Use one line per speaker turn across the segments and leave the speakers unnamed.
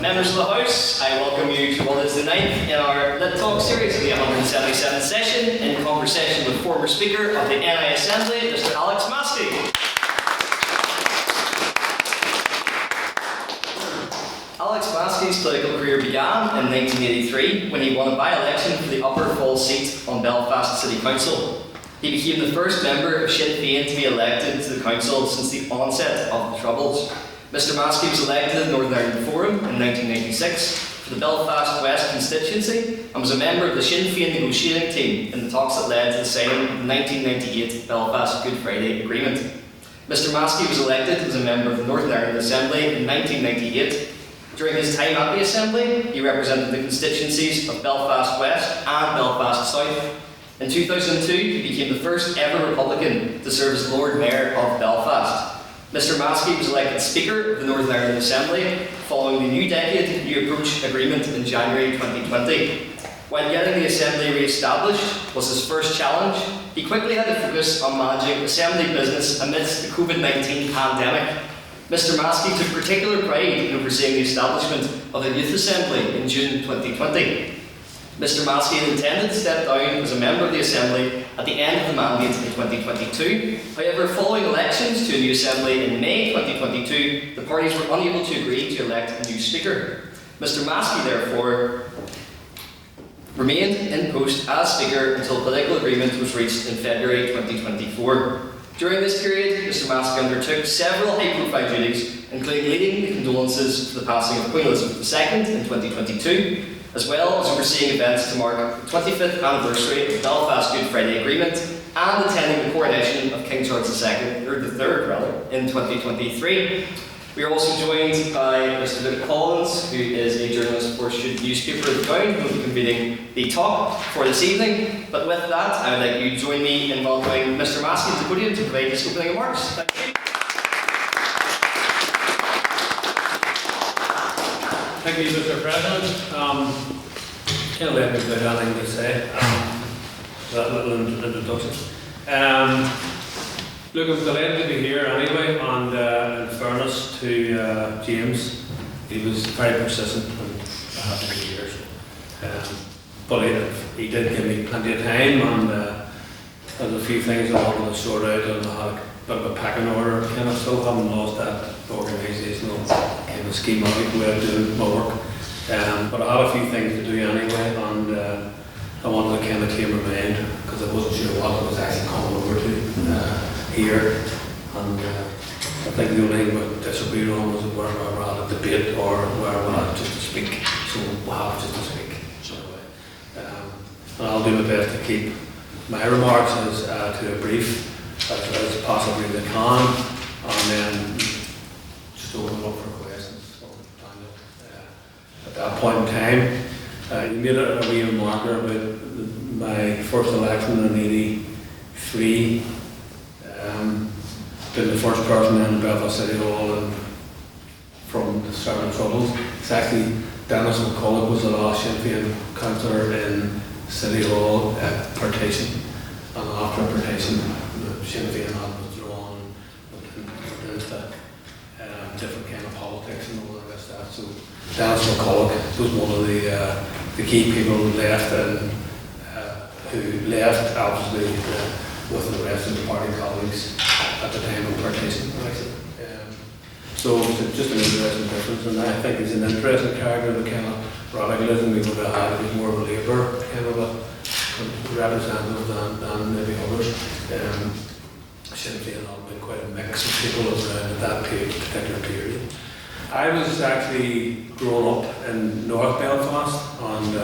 Members of the House, I welcome you to what is the 9th in our LitTalk series, the 177th session, in conversation with former Speaker of the NI Assembly, Mr. Alex Maskey. Alex Maskey's political career began in 1983 when he won a by-election for the Upper Fall seat on Belfast City Council. He became the first member of Sinn Féin to be elected to the council since the onset of the Troubles. Mr. Maskey was elected to the Northern Ireland Forum in 1996 for the Belfast West constituency and was a member of the Sinn Féin negotiating team in the talks that led to the signing of the 1998 Belfast Good Friday Agreement. Mr. Maskey was elected as a member of the Northern Ireland Assembly in 1998. During his time at the Assembly, he represented the constituencies of Belfast West and Belfast South. In 2002, he became the first ever Republican to serve as Lord Mayor of Belfast. Mr. Maskey was elected Speaker of the Northern Ireland Assembly following the New Decade, New Approach Agreement in January 2020. When getting the Assembly re-established was his first challenge, he quickly had to focus on managing Assembly business amidst the COVID-19 pandemic. Mr. Maskey took particular pride in overseeing the establishment of the Youth Assembly in June 2020. Mr. Maskey had intended to step down as a member of the Assembly at the end of the mandate in 2022. However, following elections to a new Assembly in May 2022, the parties were unable to agree to elect a new Speaker. Mr. Maskey, therefore, remained in post as Speaker until political agreement was reached in February 2024. During this period, Mr. Maskey undertook several high-profile duties, including leading the condolences for the passing of Queen Elizabeth II in 2022, as well as overseeing events to mark the 25th anniversary of the Belfast Good Friday Agreement and attending the coronation of King Charles II, or the Third rather, in 2023. We are also joined by Mr. Luke Collins, who is a journalist for Student Newspaper of the Town, who will be convening the talk for this evening. But with that, I would like you to join me in welcoming Mr. Maskey to the podium to provide his opening remarks. Thank you.
Thank you, Mr. President. Can't let me without anything to say. That little introduction. Look, I'm delighted to be here anyway, and in fairness to James, he was very persistent and I have to be here. But he did give me plenty of time, and there's a few things I wanted to sort out, and I had a bit of a packing order. Kind of still haven't lost that organisational kind of schematic way of doing my work. But I had a few things to do anyway, and I wanted to kind of tame my mind because I wasn't sure what I was actually coming over to here. And I think the only thing we disagreed on was where we were at a debate or where we were just to speak. So we'll have just to speak. So, and I'll do my best to keep my remarks as to a brief as possibly they can, and then just open up for questions at that point in time. You made a wee remarker about my first election in '83, being the first person in Belfast City Hall and from the start of Troubles. It's actually Dennis McCulloch was the last Sinn Féin councillor in City Hall at partition, and after partition the Sinn Féin had withdrawn and into different kind of politics and all the rest of that. So Dennis McCulloch was one of the key people who left, and who left obviously with the rest of the party colleagues at the time of partition. So it's just an interesting difference, and I think he's an interesting character, the kind of radicalism we would have had if he's more of a Labour kind of a representative than maybe others. Sinn Féin had been quite a mix of people around at that particular period. I was actually grown up in North Belfast, and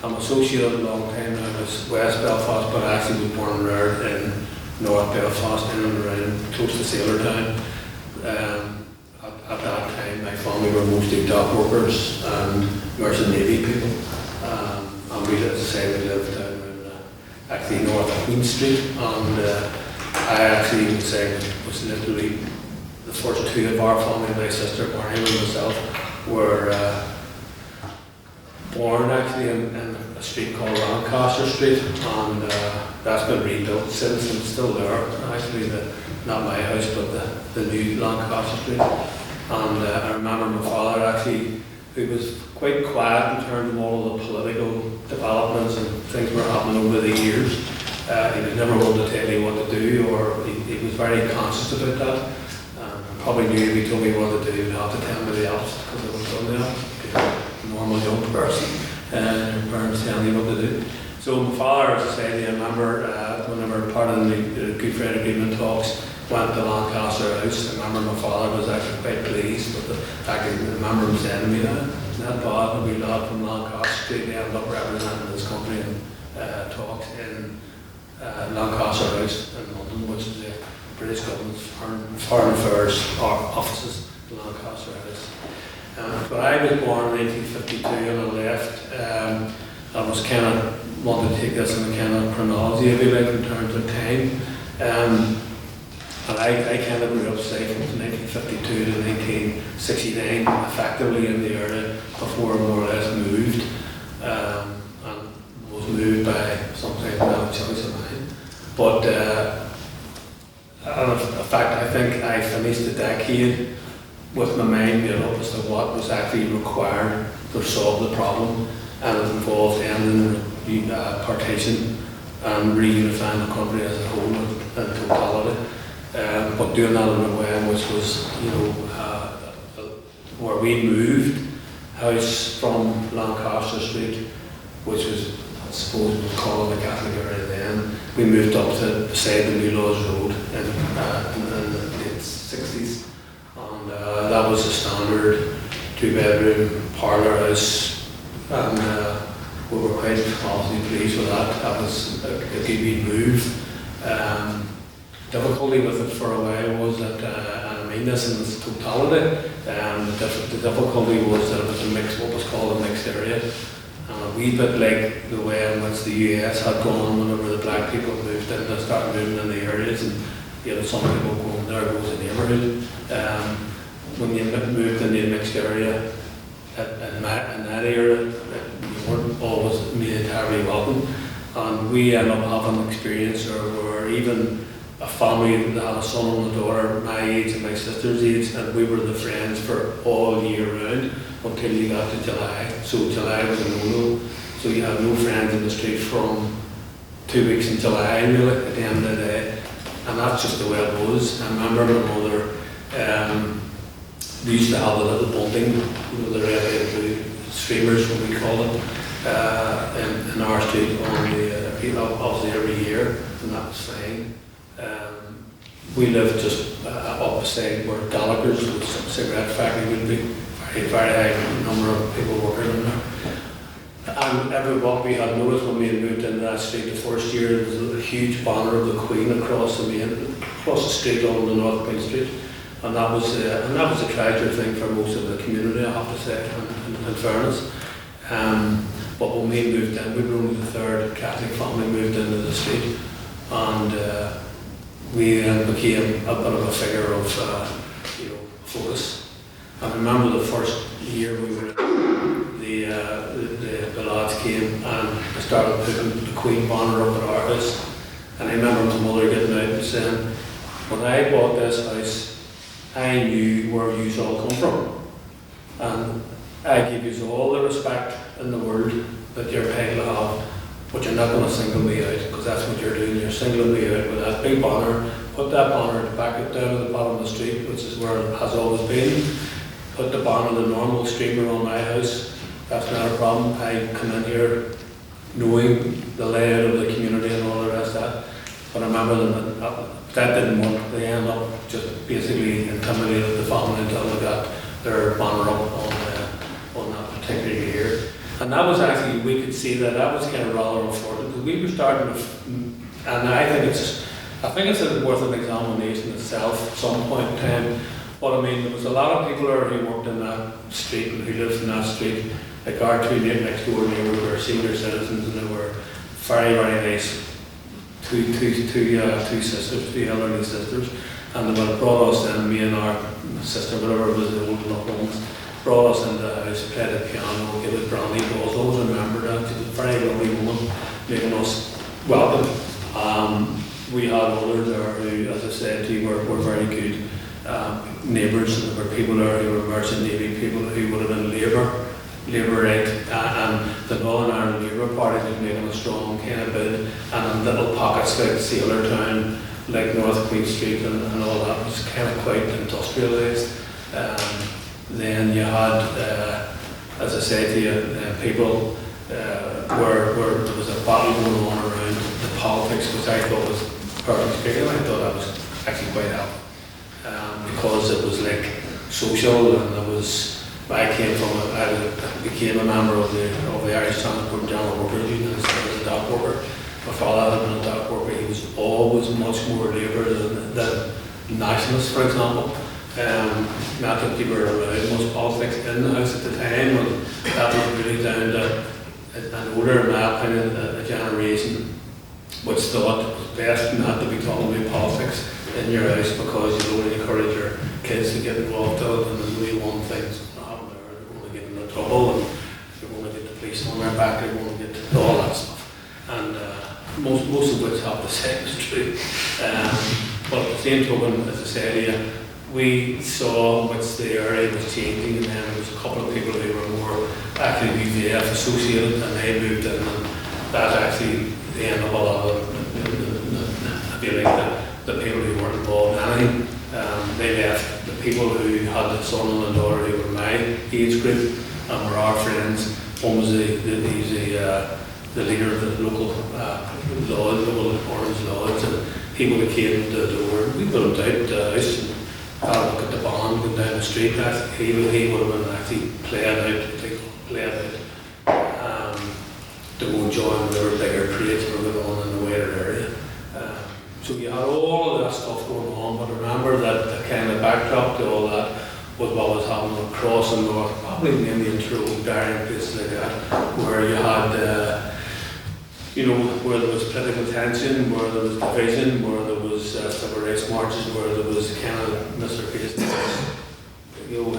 I'm associated a long time now with West Belfast, but I actually was born and reared in North Belfast, in and around close to Sailortown. At that time, my family were mostly dock workers and Merchant Navy people. And we, as I say, we lived down in actually north of Queen Street, and I actually would say was literally the first two of our family, my sister Marion and myself, were born actually in a street called Lancaster Street, and that's been rebuilt since, and it's still there. Actually, not my house, but the new Lancaster Street. And I remember my father actually, who was quite quiet in terms of all of the political developments and things were happening over the years. He was never one to tell you what to do, or he was very conscious about that. Probably knew if he told me what to do, he would have to tell me else, because I was done that. A normal young person, and your parents telling you what to do. So my father, as I said, I remember whenever part of the Good Friday Agreement talks went to Lancaster House, I remember my father was actually quite pleased with the fact that I remember him saying to me that not bad when we lad from Lancaster Street, they ended up representing this company in talks in Lancaster House in London, which is the British government's foreign affairs offices in Lancaster House. But I was born in 1952 and I left. I was kind of wanted to take this in a kind of chronology, if you like, in terms of time. And I kind of grew up, say, from 1952 to 1969, effectively in the area before I more or less moved. And was moved by sometimes not a choice of mine. But in fact, I think I finished the decade with my mind made up as to what was actually required to solve the problem, and it involved ending partition and reunifying the country as a whole in totality. But doing that in a way which was, where we moved house from Lancaster Street, which was, I suppose we would call it the Catholic area then. We moved up to beside the New Laws Road in the late 60s. And that was a standard 2-bedroom parlour house, and we were quite obviously pleased with that. That was a good wee move. Difficulty with it for a while was that, and I mean this in its totality, the difficulty was that it was what was called a mixed area. A wee bit like the way in which the US had gone whenever the black people moved in, they started moving in the areas, and some people going, there goes the neighbourhood. When you moved in the mixed area, in that area, you weren't always made entirely welcome. And we ended up having an experience or even a family that had a son and a daughter my age and my sister's age, and we were the friends for all year round until you got to July. So July was a no-no. So you had no friends in the street from 2 weeks in July, really, at the end of the day. And that's just the way it was. I remember my mother, we used to have the little bunting, the red and blue streamers, what we call them, in our street on obviously every year, and that was fine. We lived just up beside where Gallagher's cigarette factory would be, very high number of people working in there. And what we had noticed when we had moved into that street the first year, there was a huge banner of the Queen across the street on the North Queen Street, and that was a treasure thing for most of the community, I have to say, in fairness. But when we moved in, we were only the third Catholic family moved into the street, and we then became a bit of a figure of focus. I remember the first year we were the lads came and started putting the Queen banner up at our house, and I remember my mother getting out and saying, when I bought this house, I knew where you all come from, and I give you all the respect in the world that you're paid to have, but you're not going to single me out, because that's what you're doing. You're singling me out with that big banner. Put that banner back down at the bottom of the street, which is where it has always been. Put the banner, the normal streamer on my house. That's not a problem. I come in here knowing the layout of the community and all the rest of that. But I remember that didn't work. They ended up just basically intimidated the family until they got their banner up on that particular year. And that was actually, we could see that was kind of rather unfortunate, because we were starting to, and I think it's worth an examination itself at some point in time. But I mean, there was a lot of people who worked in that street and who lived in that street, like our two next door neighbours were senior citizens, and they were very, very nice. Two sisters, two elderly sisters, and they would have brought us in, me and our sister, whatever it was, the old enough ones, brought us into the house, played the piano, gave us brandy balls. Always remember that. She was a very lovely woman, making us welcome. We had others there who, as I said to you, were very good neighbours. There were people there who were merchant navy people who would have been Labour right, and the Northern Ireland Labour Party was making a strong kind of bid, and in little pockets like Sailortown, like North Queen Street and all that was kind of quite industrialised. Then you had, as I said to you, people where there was a battle going on around the politics, which I thought was perfect speaking. I thought that was actually quite helpful because it was like social, and it was. I became a member of the Irish Transport General Workers Union. I started as a dock worker. My father had been a dock worker. He was always much more Labour than nationalist, for example. Not that people were allowed much politics in the house at the time, and that was really down to an older, in my opinion, a generation which thought it was best not to be talking about politics in your house because you don't encourage your kids to get involved in it, and there's only one thing that's going to happen there. They're going to get into trouble, and they're going to get the police on their back, they're going to get all that stuff. And most of which have to say is true. But at the same token, as I said to you, we saw which the area was changing, and then there was a couple of people who were more actually VVF associated, and they moved in, and that actually the end of a lot of I feel like the people who weren't involved in anything. They left. The people who had the son and the daughter who were my age group and were our friends. One was the leader of the local lodge, the local Orange Lodge, and he would have came to the door. We put him down the house and had a look at the band going down the street. He would have been actually playing out to go join whatever bigger parades were going on in the wider area. So you had all of that stuff going on, but remember that the kind of backdrop to all that was what was happening across the north, probably mainly in Tyrone, Derry, places like that, where you had, where there was political tension, where there was division, where there was civil rights marches, where there was kind of Mr. Pearce,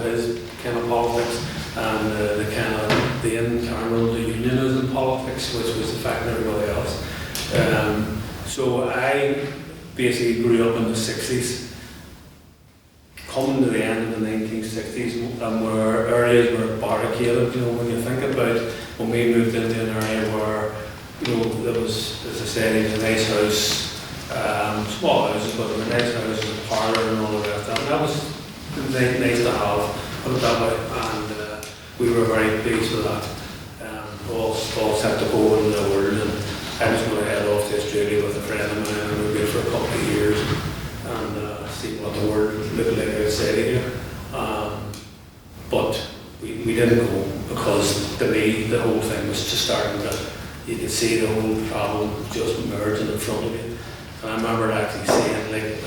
his kind of politics, and the kind of the internal unionism politics, which was affecting everybody else. So I basically grew up in the 60s, coming to the end of the 1960s, and where areas were barricaded. When you think about when we moved into an area where, there was, as I said, it was a nice house, small houses, but it was a nice house, a parlour and all the rest of that. And that was nice to have, put it that way, and we were very pleased with that. All set to go in the world, and I was going to head off to Australia with a friend of mine, and we'd be for a couple of years and see what the world looked like outside of here. But we didn't go because to me the whole thing was just starting to, you could see the whole problem just emerging in front of you. And I remember actually saying, like,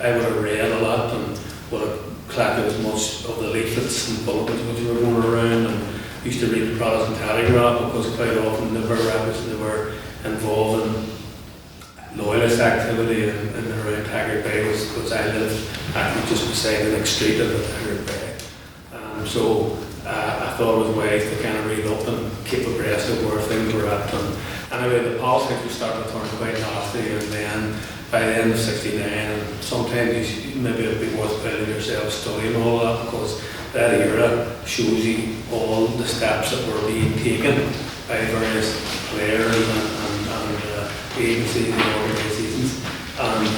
I would have read a lot and would have collected as much of the leaflets and bulletins which were going around, and used to read the Protestant Telegraph because quite often they were involved in loyalist activity and around Taggart Bay, because I lived actually just beside the next street of the Taggart Bay. So I thought it was wise to kind of read up and keep abreast of where things were at. And anyway, the politics was starting to turn quite nasty, and then by the end of '69, and sometimes maybe it would be worthwhile yourself studying all that, because that era shows you all the steps that were being taken by various players and agencies and organisations. And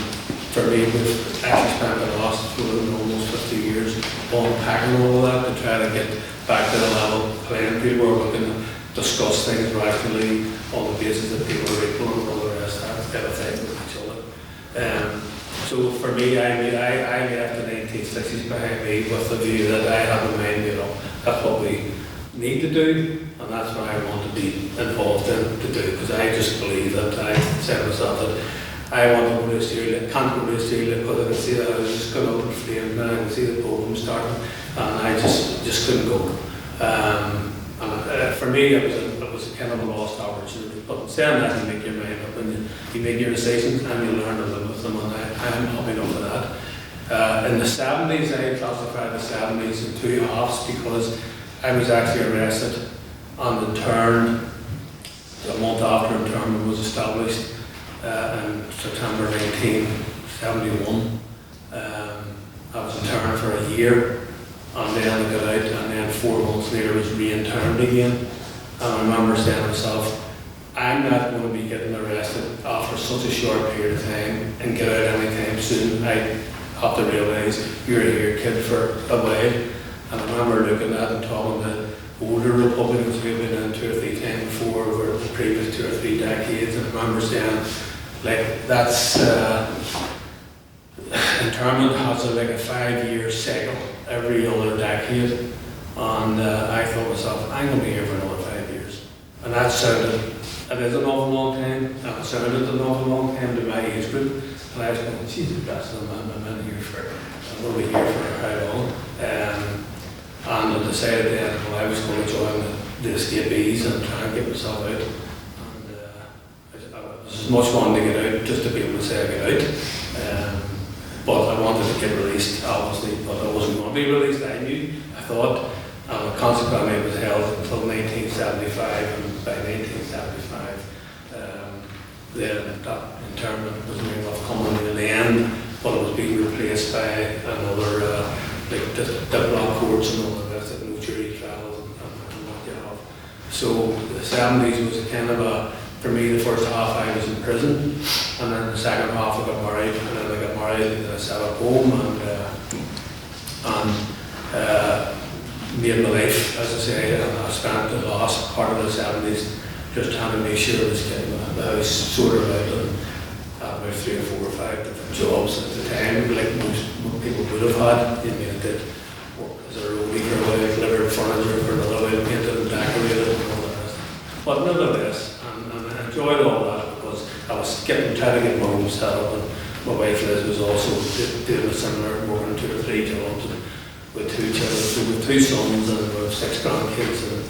for me, we've actually spent the last almost 50 years unpacking all of that to try to get back to the level playing field where we can discuss things rationally on the basis that people are equal and all the rest of that thing with each other. So for me, I left the 1960s behind me with the view that I have in mind, that's what we need to do, and that's what I want to be involved in to do, because I just believe that I said to myself that I want to go to Australia, can't go to Australia because I can see that I was just going up in flames now, I can see the program starting, and I just couldn't go. And for me, it was a kind of a lost opportunity. But saying that, you make your mind up and you make your decisions and you learn to live with them, and I'm happy enough with that. In the 70s, I classified the 70s in two halves because I was actually arrested on the turn, a month after the term was established in September 1971. I was interned for a year, and then I got out, and then 4 months later was re-interned again. And I remember saying to myself, I'm not going to be getting arrested after such a short period of time and get out anytime soon. I have to realise you're here, kid, for a while. And I remember looking at and talking to older Republicans who had been in 2 or 3 times before over the previous 2 or 3 decades, and I remember saying, like, that's internment has like a 5-year cycle every other decade, and I thought to myself, I'm going to be here for another 5 years. And that sounded, it is an awful long time, and it sounded an awful long time to my age group, and I was going, Jesus, that's I'm in here for, I'm going to be here for how long? And I decided then, well, I was going to join the escapees and try and get myself out. And it was as much fun to get out, just to be able to say I get out. But I wanted to get released, obviously, but I wasn't going to be released, I knew, I thought. And consequently, it was held until 1975, and by 1975, then that internment was near enough coming to an end, but it was being replaced by another, like the block courts and all the rest of no jury trials and what you have. So the 70s was kind of a, for me, the first half I was in prison, and then the second half I got married, and then I got married and I set up home and made my life, as I say, and I spent the last part of the 70s just trying to make sure I was getting the house sorted out, and had about 3 or 4 or 5 different jobs at the time, like most people would have had. I mean, I did work as a roadie for a while, delivered furniture for another while, painted and decorated and all the rest. But nevertheless, and I enjoyed all that because I was trying to get my home set up, and my wife Liz was also doing a similar, working 2 or 3 jobs with 2 children, so with 2 sons and with 6 grandkids, and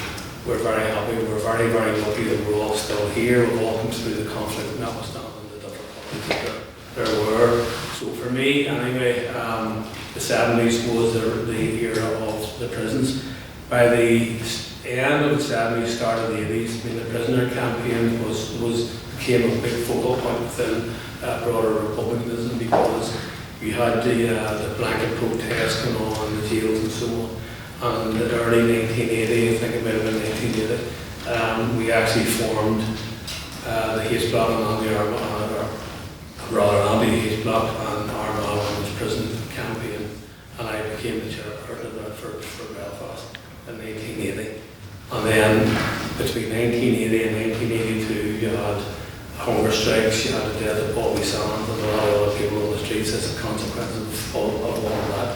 we're very happy, we're very, very lucky that we're all still here, we've all come through the conflict, notwithstanding the difficulties that there were. So for me, anyway, the 70s was the era of the prisons. By the end of the 70s, start of the 80s, I mean, the prisoner campaign became a big focal point within broader republicanism, because we had the blanket protest going on in the jails and so on. And in early 1980, I think it might have been 1980, we actually formed the Hate Block and anti-Armagh, or rather anti-Hate Block and Armagh Women's Prison campaign, and I became the chairperson of that for Belfast in 1980. And then between 1980 and 1982, you had hunger strikes, you had the death of Bobby Sands and a lot of other people on the streets as a consequence of all of that.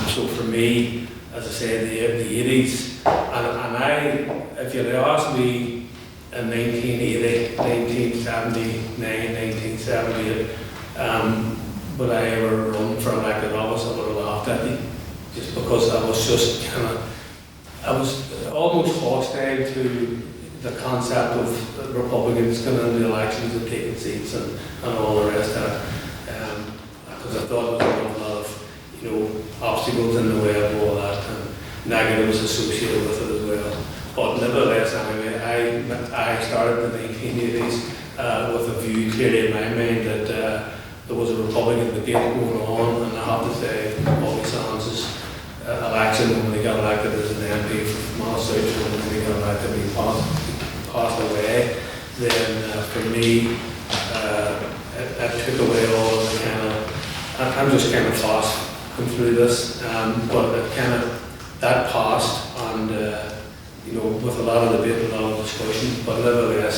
So for me, as I say, the 80s, and I, if you'd asked me in 1980, 1979, 1978, would I ever run for elected office, I would have laughed at me, just because I was just I was almost hostile to the concept of Republicans coming into the elections and taking seats and all the rest of it, because I thought there was a lot of obstacles in the way of all that and negatives associated with it as well. But nevertheless, anyway, I started in the 1980s with a view clearly in my mind that there was a Republican debate going on, and I have to say, Bobby Sands' election, when he got elected as an MP from Monastery, when he got elected, he passed away, then for me, it took away all of the kind of, I'm just kind of fast going through this, but it that passed, and with a lot of debate and a lot of discussion, but nevertheless,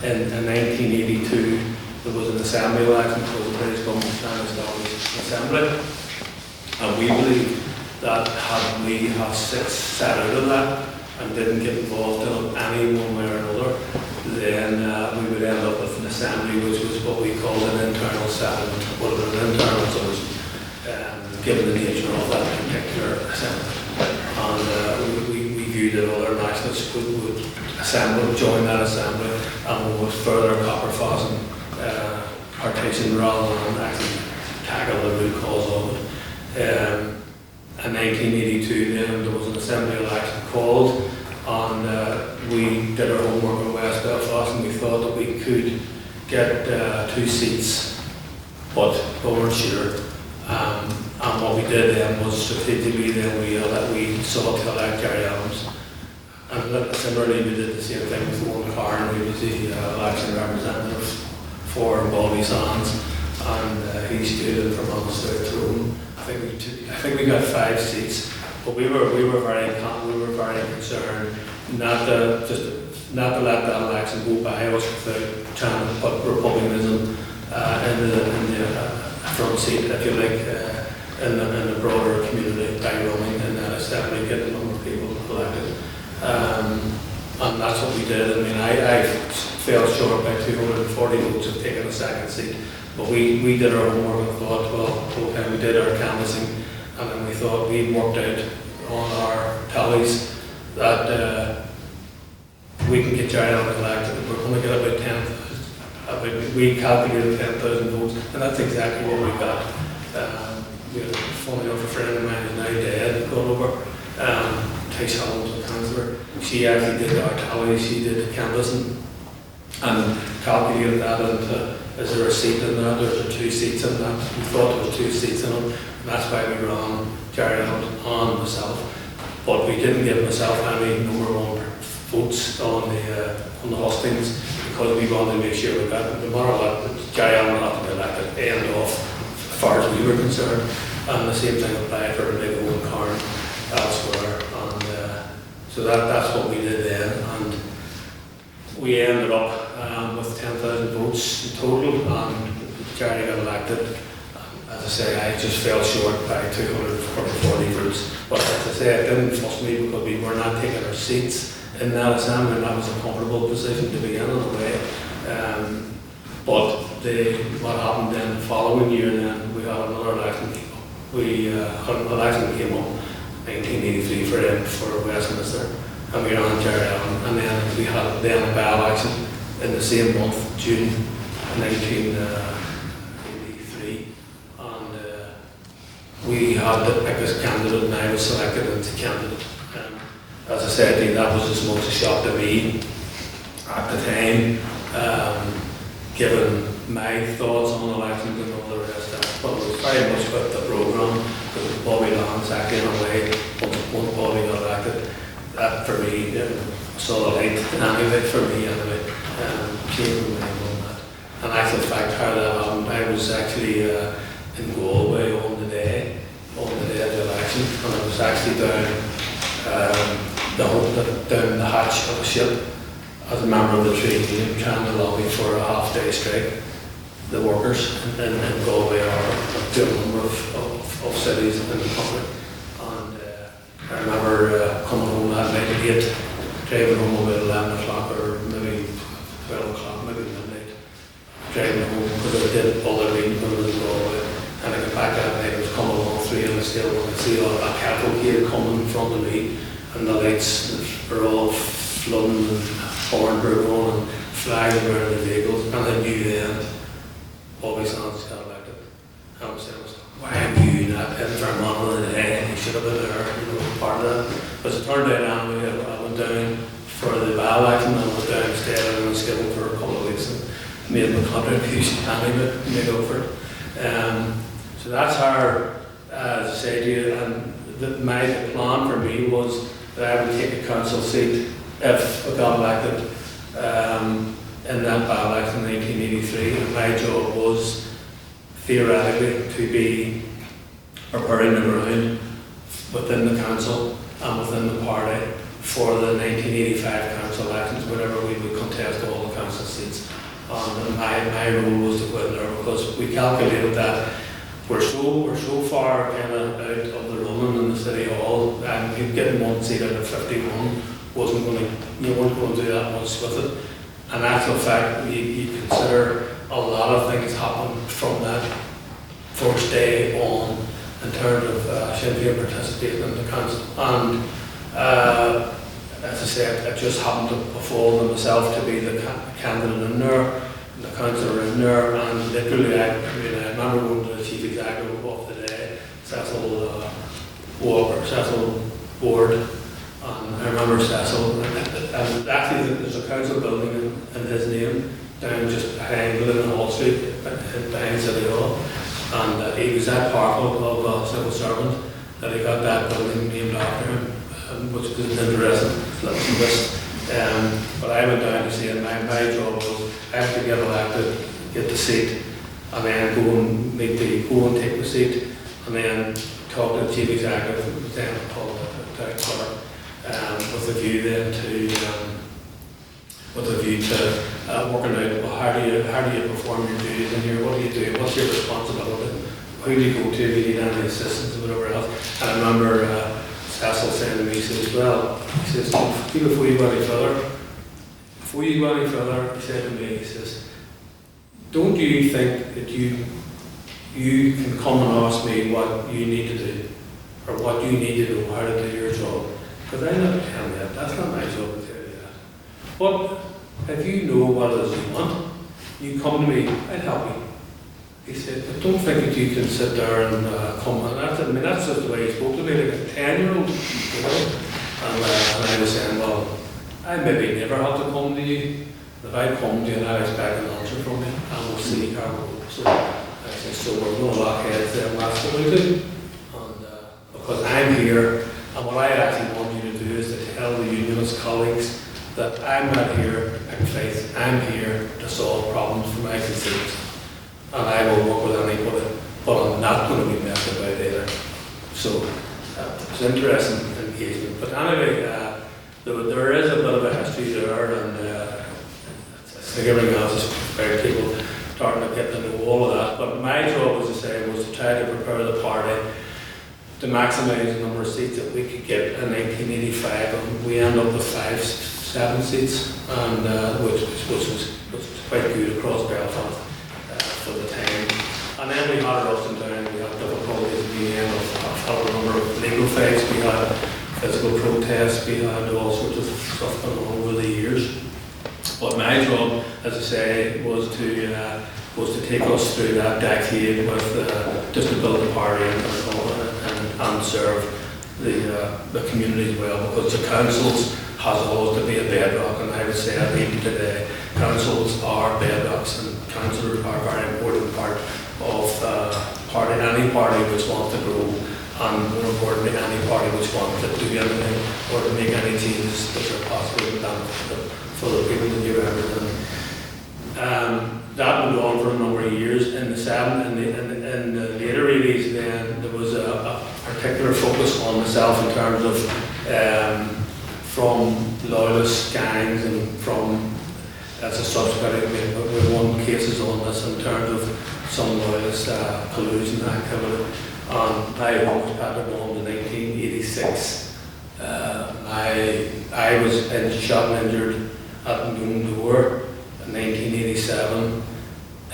in 1982, there was an assembly election for the British government and established assembly, and we believe that had we set out of that and didn't get involved in any one way or another, then we would end up with an assembly which was what we called an internal settlement, but an internal solution, given the nature of that particular assembly. And we viewed that other nationalists would join that assembly, and would further copper fasten partition rather than actually tackle the root cause of it. In 1982 then there was an assembly election called, and we did our homework in West Belfast, and we thought that we could get 2 seats, but we weren't sure. And what we did then was strategically then we sought to elect Gary Adams. And similarly we did the same thing with Owen Carn, who was the election representative for Bobby Sands, and he stood in for Monastery Throne. I think we got 5 seats, but we were very concerned not to let that election go by us without trying to put republicanism in the front seat, if you like, in the broader community by running, and then assembly get a number of people elected. And that's what we did. I mean, I fell short by 240 votes of taking a 2nd seat, but we did our homework and thought, well, okay, we did our canvassing, and then we thought we worked out on our tallies that we can get Jerry Allen elected. We're going to get about 10,000. We calculated 10,000 votes, and that's exactly what we got. Funny enough, a friend of mine is now dead, gone over. Tish Holmes, a councillor. She actually did our tally, she did the canvassing and calculated that into, is there a seat in that, or is there 2 seats in that? We thought there was 2 seats in it, and that's why we ran Jerry on myself. But we didn't give myself any number 1 votes on the hustings, because we wanted to make sure we got, no matter what, Jerry Allen had to be elected, end off, as far as we were concerned. And the same thing applied for the big Owen Carn elsewhere. So that's what we did then, and we ended up with 10,000 votes in total, and Jerry got elected. As I say, I just fell short by 240 votes, but as I say, it didn't fuss me, because we were not taking our seats in that assembly, and that was a comfortable position to be in a way. But what happened then the following year, then we had another election. We had an election came up 1983 for Westminster, and we ran Jerry Allen, and then we had a by-election in the same month, June 1983, and we had the biggest candidate, and I was selected as the candidate. As I said, that was as much a shock to me at the time, given my thoughts on elections and all the rest of it. But it was very much about the programme, because Bobby Lance acted in a way, once Bobby got elected, that for me saw the light anyway, for me anyway, changed my mind on that. And actual fact, how that happened, I was actually in Galway on the day of the election, and I was actually down the hatch of a ship as a member of the trade union, trying to lobby for a half-day strike. The workers in Galway are doing a number of cities in the country. And I remember coming home that night at 8, driving home about 11 o'clock or maybe 12 o'clock, maybe midnight. Driving home because I did all the reading when I was in Galway. And I got back that night, I was coming along 3 on the still, and I see all that cavalcade coming in front of me, and the lights were all flooding and horn were going and flags were in the vehicles, and I knew then Bobby Sands got elected. I was saying, why have you not in for a month of the day? You should have been there, part of that. But as it turned out anyway, I went down for the by-election, and I went down and stayed in the skill for a couple of weeks and made my contribution anyway, made over it. So that's how, as I say to you, and my plan for me was that I would take a council seat if I got elected in that by-election in 1983, and my job was theoretically to be preparing the ground within the council and within the party for the 1985 council elections, whenever we would contest all the council seats. And my role was to go in there, because we calculated that we're so far kind of out of the running in the City Hall, and getting 1 seat out of 51 you weren't going to do that much with it. In actual fact, you consider a lot of things happened from that first day on in terms of Sinn Féin participating in the council. And as I said, it just happened to befall to myself to be the candidate in there. the councillor in there, and literally, I remember going to the chief executive of the day, Cecil Ward, and I remember Cecil, and actually there's a council building in his name, down just behind Lanyon Street, behind City Hall, and he was that powerful of a civil servant that he got that building named after him, which was an interesting little twist. But I went down to see him. My job was I had to get elected, get the seat, and then go and take the seat, and then talk to the chief executive, who was then called the town clerk, with a view then to working out, well, how do you perform your duties in here? What do you do? What's your responsibility? Who do you go to if you need any assistance or whatever else? And I remember Cecil saying to me, he says, well, he says, before you go any further, he said to me, he says, don't you think that you can come and ask me what you need to do, or what you need to know how to do your job? Because I'm not telling you that, that's not my job to tell you that. But if you know what it is you want, you come to me, I'd help you. He said, but don't think that you can sit there and come on. That's just the way he spoke to me, like a 10-year-old, you know. And I was saying, well, I maybe never have to come to you. If I come to you and I expect an answer from you, and we'll see how it goes. So I said, so we're going to lock heads there, and that's what we do. And because I'm here, and what I actually want you to do is to tell the unionist colleagues that I'm not here to pick fights, I'm here to solve problems for my constituents. And I will work with anybody, but I'm not going to be messed about either. So it's interesting engagement. But anyway, there is a bit of a history there, and I think everything else is about people starting to get to know all of that. But my job, as I say, was to try to prepare the party to maximise the number of seats that we could get in 1985, and we ended up with 7 seats, and which was quite good across Belfast. For the time. And then we had our ups and downs, we had difficulties at the end of a number of legal fights, we had physical protests, we had all sorts of stuff going on over the years. But my job, as I say, was to take us through that decade with just to build the party and serve the community as well, because the councils has always to be a bedrock, and I would say that even today, councils are bedrocks, and councillors are a very important part of any party which wants to grow, and more importantly, any party which wants to do anything or to make any changes which are possible for the people that you represent. That went on for a number of years. In the later 80s, then there was a particular focus on myself in terms of from loyalist gangs and from, that's a subject we won cases on this in terms of some loyalist collusion activity. My home was Patrick Bond in 1986. I was shot and injured at Lanyon Building in 1987.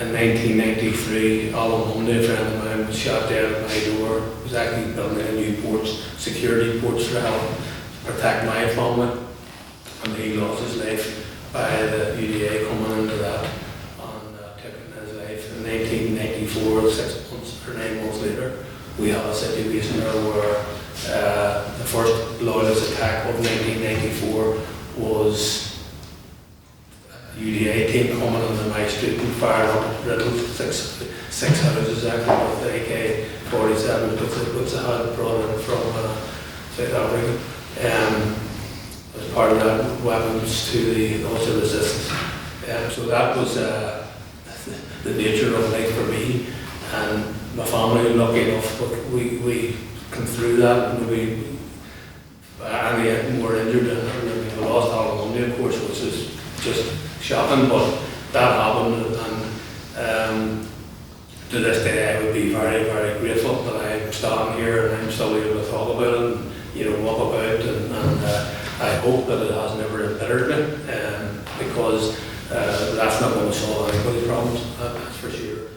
In 1993, Alan Mundy, a friend of mine, was shot dead at my door. He was actually building a new security porch to help protect my family, and he lost his life by the UDA coming into that and taking his life. In 1994, 6 months or 9 months later, we had a situation there where the first loyalist attack of 1994 was UDA team coming into my street and fired up riddled six houses actually with the AK-47, which I had brought in from South Africa. As part of that, weapons to the also resistance. So that was the nature of life for me, and my family were lucky enough, but we come through that, and we were injured, and we lost our Monday, of course, which is just shocking, but that happened, and to this day I would be very, very grateful that I'm standing here and I'm still able to talk about it and walk about, and I hope that it has never embittered me, because that's not going to solve anybody's problems, that's for sure.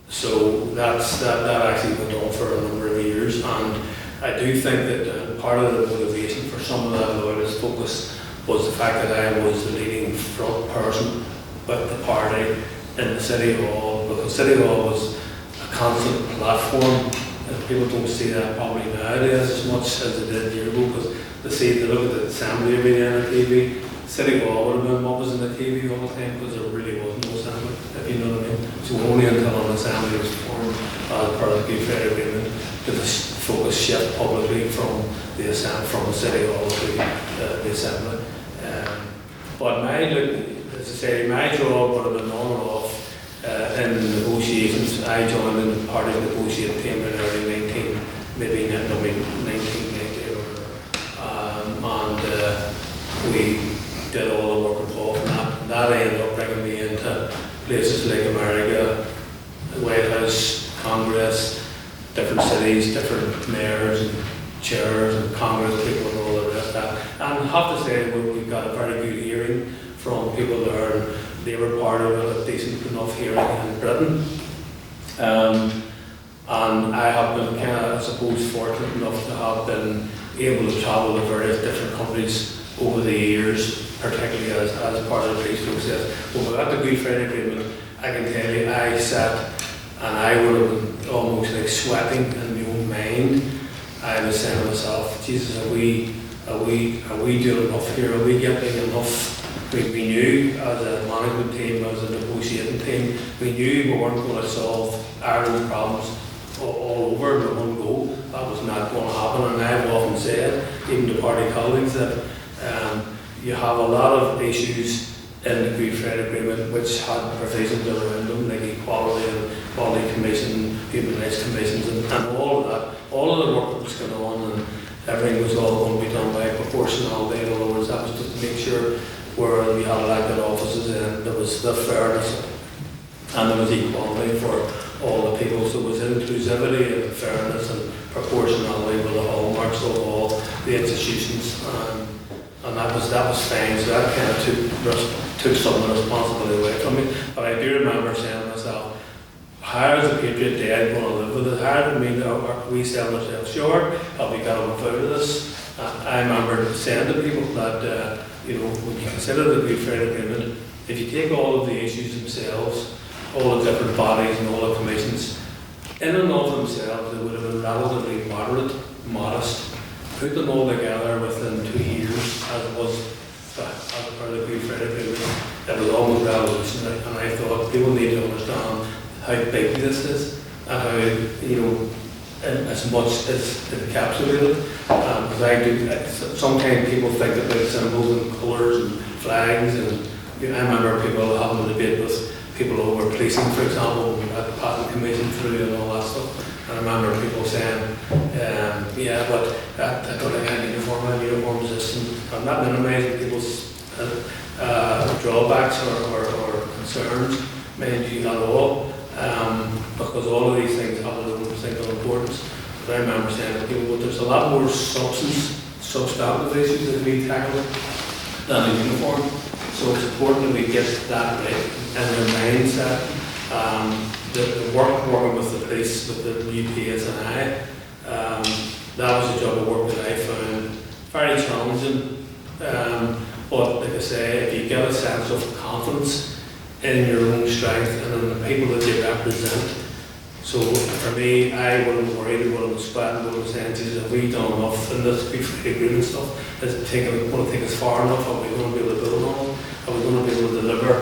So that actually went on for a number of years, and I do think that part of the motivation for some of that loyalist focus was the fact that I was the leading front person with the party in the City Hall, because City Hall was a constant platform, and people don't see that probably nowadays as much as they did a year ago, because they look at the Assembly every day on the TV. City Hall would have been what was in the TV all the time, because there really was no Assembly, if you know what I mean. So only until an Assembly was formed as part of the Good Friday Agreement did the focus shift publicly from the City Hall to the Assembly. But as I say, my job would have been on and off in the negotiations. I joined in the party negotiating team in early 1990 or whatever. And we did all the work involved in that. And that ended up bringing me into places like America, the White House, Congress, different cities, different mayors and chairs and Congress people and all the rest of that. And I have to say we've got a very good hearing from people there. And the Labour Party with a decent enough hearing in Britain. And I have been kind of, I suppose, fortunate enough to have been able to travel to various different countries over the years, particularly as part of the peace process. When we got the Good Friday Agreement, I can tell you, I sat and I would have been almost like sweating in my own mind. I was saying to myself, Jesus, are we doing enough here? Are we getting enough? We knew as a management team, as a negotiating team, we knew we weren't going to solve Ireland's problems all over in one go. That was not going to happen, and I've often said, even to party colleagues, that you have a lot of issues in the Good Friday Agreement which had provisions around them, like equality and quality commission, human rights commissions, and all of that. All of the work that was going on, and everything was all going to be done by proportionality. In other words, that was just to make sure where we had elected offices and there was the fairness and there was equality for all the people. So it was inclusivity and fairness and proportionality were the hallmarks of all the institutions, and that was fine. So that kind of took some of the responsibility away from me. But I do remember saying to myself, how is the Patriot Day going to live with it? Are we selling ourselves short? Have we got enough out of this? I remember saying to people that when you consider the Good Friday Agreement, if you take all of the issues themselves, all the different bodies and all the commissions, in and of themselves, they would have been relatively modest. Put them all together within 2 years, as it was as part of the Good Friday Agreement, it was almost revolutionary. And I thought people need to understand how big this is and how, as much as encapsulated. Because I do, sometimes people think about symbols and colours and flags, and I remember people having a debate with people over policing, for example, when we had the patent commission through and all that stuff. And I remember people saying, but I don't think any uniform system. I'm not minimising people's drawbacks or concerns, mind you, at all. Because all of these things have their own single importance. But I remember saying to people, there's a lot more substantive issues that we tackle than a uniform. So it's important that we get that right in their mindset. The working with the police, with the UPS and I, that was a job of work that I found very challenging. But like I say, if you get a sense of confidence in your own strength and in the people that you represent. So for me, I wasn't worried about what I was sweating, what I was saying, have we done enough in this Good Friday Agreement stuff? Is it going to take us far enough? Are we going to be able to build on it? Are we going to be able to deliver?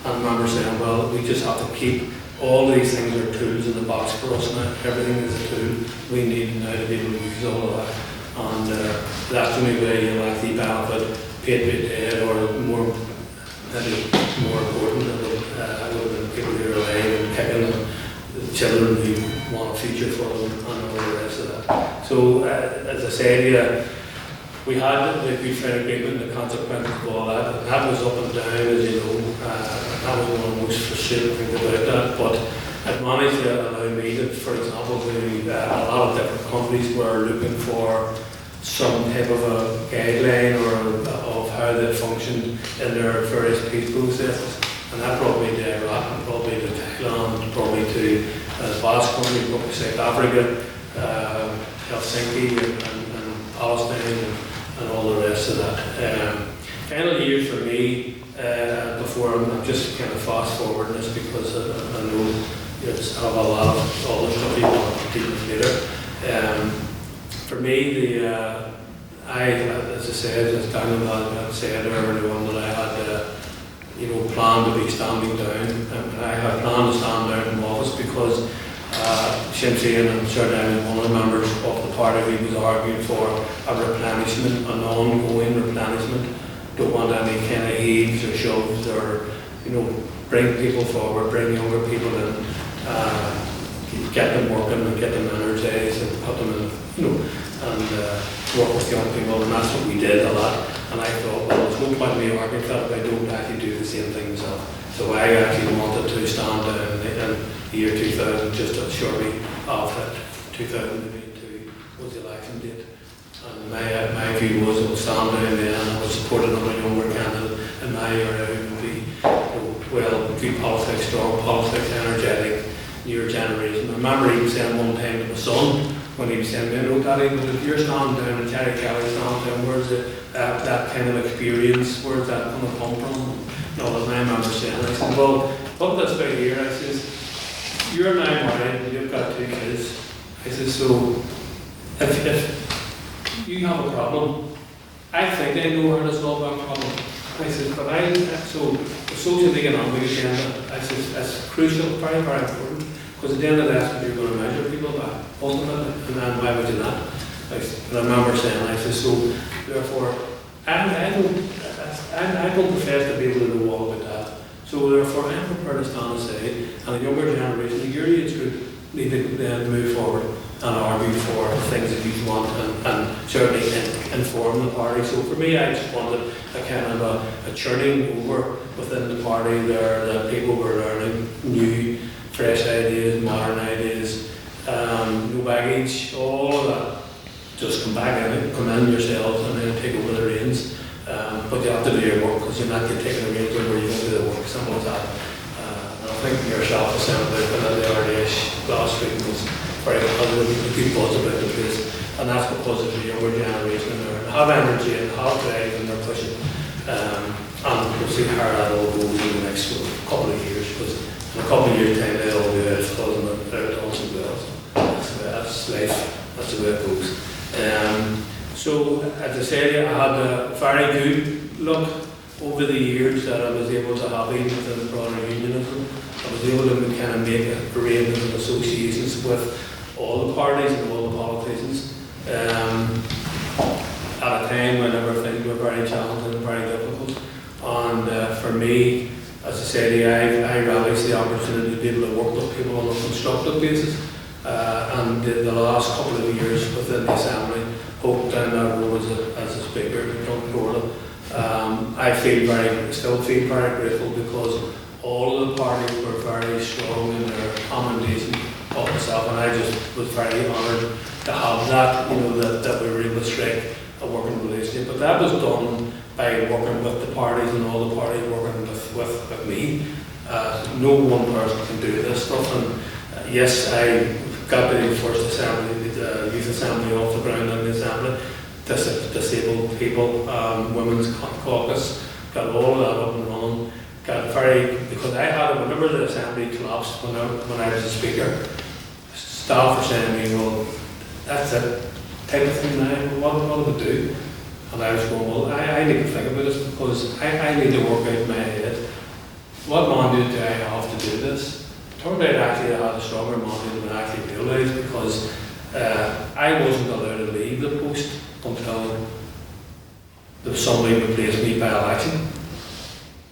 And I remember saying, well, we just have to keep all these things are tools in the box for us now. Everything is a tool. We need now to be able to use all of that. And that's the only way you'll actually benefit Patriot Day, or more important, I would have been people who are alive and kicking, and the children who want a future for them, and all the rest of that. So, as I said, we had the Good Friday Agreement and the consequences of all that, and that was up and down, as you know. That was one of the most frustrating things about that. But it managed to allow me to, for example, a lot of different companies were looking for some type of a guideline or of how they functioned in their various peace processes. And that brought me to Iraq, and brought me to Thailand, brought me to Basque Country, brought me to South Africa, Helsinki and Palestine and all the rest of that. final years for me, before I'm just kind of fast forwarding this because I know it's I have a lot of other stuff you want to deal with later. For me, as I said, as Daniel had said earlier on, that I had planned to be standing down, and I had planned to stand down in office because Sinn Féin and certainly one of the members of the party was arguing for a replenishment, an ongoing replenishment. Don't want any kind of heaves or shoves or, bring people forward, bring younger people in, get them working and get them energized and put them in, and work with young people, and that's what we did a lot. And I thought, well, there's no point in me arguing that if I don't actually do the same thing myself. So I actually wanted to stand down in the year 2000, just shortly after 2002 was the election date. And my view was I would stand down there and I would support another younger candidate in my area who would be, good politics, strong politics, energetic, newer generation. I remember even saying one time to my son, when he was saying, Daddy, but if you're standing down and Jerry Kelly's standing down, where's that kind of experience, where's that going to come from? And I remember saying, I said, well, look this way here. I says, you're now married and you've got 2 kids. I says, so if you have a problem, I think I know how to solve that problem. I said, but so the social economic agenda, I said, that's crucial, very, very important, because at the end of that, that's what you're going to measure people by, ultimately, and then why would you not? And I remember saying, I said, so therefore, I don't profess to be able to know all about that. So therefore, I'm prepared to stand aside, and the younger generation, your age group, need to then move forward and argue for the things that you want and certainly inform the party. So for me, I just wanted a kind of a churning over within the party there, that people were learning new, fresh ideas, modern ideas, no baggage, all of that. Just come back in, come in yourselves and then take over the reins. But you have to do your work because you're not getting taken the reins over, you won't do the work, simple as that. And I think yourself was saying about the RDH last week was very positive, a good buzz about the place. And that's because of the younger generation there. They have energy and have drive and they're pushing. And we'll see how that all goes in the next couple of years, because in a couple of years' time they'll all be out closing it also well. So that's life, that's the way it goes. So as I said, I had a very good look over the years that I was able to have even within the broader unionism. I was able to kind of make arrangements and associations with all the parties and all the politicians at a time whenever things were very challenging and very difficult. And for me, as I said, I relished the opportunity to be able to work with people on a constructive basis. And the last couple of years within the Assembly, hope down that road as a speaker in Florida, I still feel very grateful because all of the parties were very strong in their commendation of myself, and I just was very honoured to have that, that we were able to strike a working relationship. But that was done by working with the parties and all the parties working with me. No one person can do this stuff, and yes, I got the first assembly, the youth assembly off the ground in the assembly, disabled people, women's caucus, got all of that up and running. Because I had, whenever the assembly collapsed, when I was a speaker, staff were saying to me, well, that's it, type of thing now, what do we do? And I was going, well, I need to think about this because I need to work out in my head, what mandate do I have to do this? Turned out actually I had a stronger mandate than I actually realised, because I wasn't allowed to leave the post until somebody replaced me by election.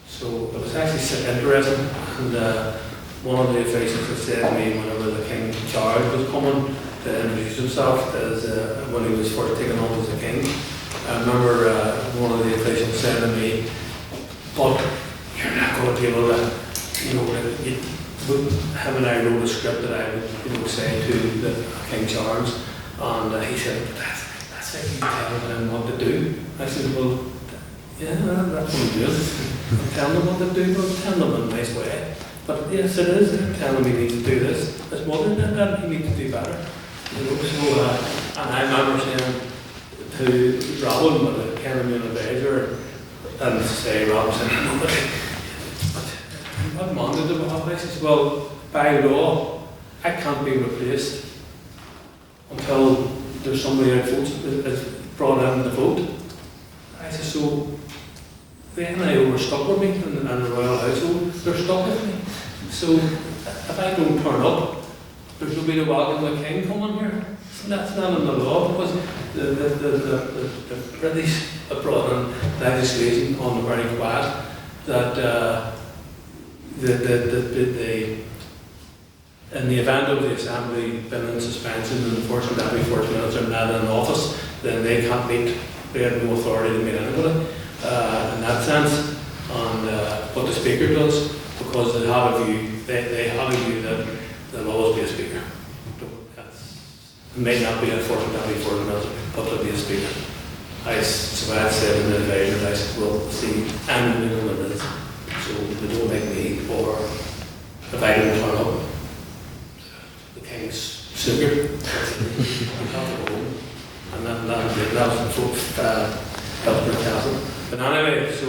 So it was actually interesting, and one of the officials had said to me whenever the King Charles was coming to introduce himself as when he was first taken on as a king, I remember one of the officials said to me, but you're not going to be able to, him and I wrote a script that I would say to the King Charles, and he said, that's it, you tell him what to do. I said, well, yeah, that's what I'm doing. I'm telling them what to do, but I'm telling them in a nice way. But yes, it is. I'm telling him he needs to do this. His mother did that, he needs to do better. And I remember saying to Robin, the kind of an advisor, and say, Rob said, nobody, what mandate do we have? I says, well, by law, I can't be replaced until there's somebody that votes, is brought in the vote. I said, so the NIO were stuck with me and the Royal Household, they're stuck with me. So if I don't turn up, there's nobody to welcome the King coming here. So that's not in the law, because the British have brought in legislation on the very quiet that in the event of the Assembly being in suspension and the first and deputy first minister not in office, then they can't meet, they have no authority to meet anybody in that sense. And what the Speaker does, because they have a view, they have a view that there'll always be a Speaker. It may not be a first and deputy first minister, but there'll be a Speaker. So I said in the advisors, I said, well, see, I'm the one that is, so they don't make me, or if I don't turn up, the King's snooker. You have to go home. And that was the Belfast Castle. But anyway, so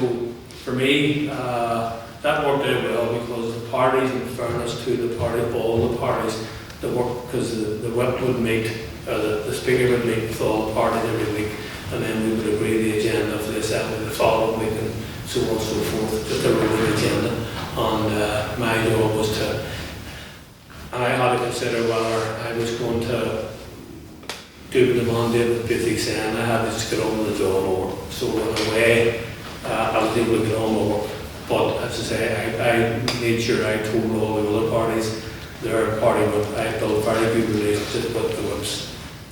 for me, that worked out well, because the parties, in fairness to the party, all the parties that worked, because the whip would meet, the Speaker would meet with all the parties every week, and then we would agree the agenda for the Assembly the following week, and so on and so forth, just a rolling agenda. And my job was to, and I had to consider whether I was going to do the mandate with basically saying I had to just get on with the job over. So in a way, I was able to get on with work. But as I say, I made sure I told all the other parties, their party whip, I built very good relationships with the whips.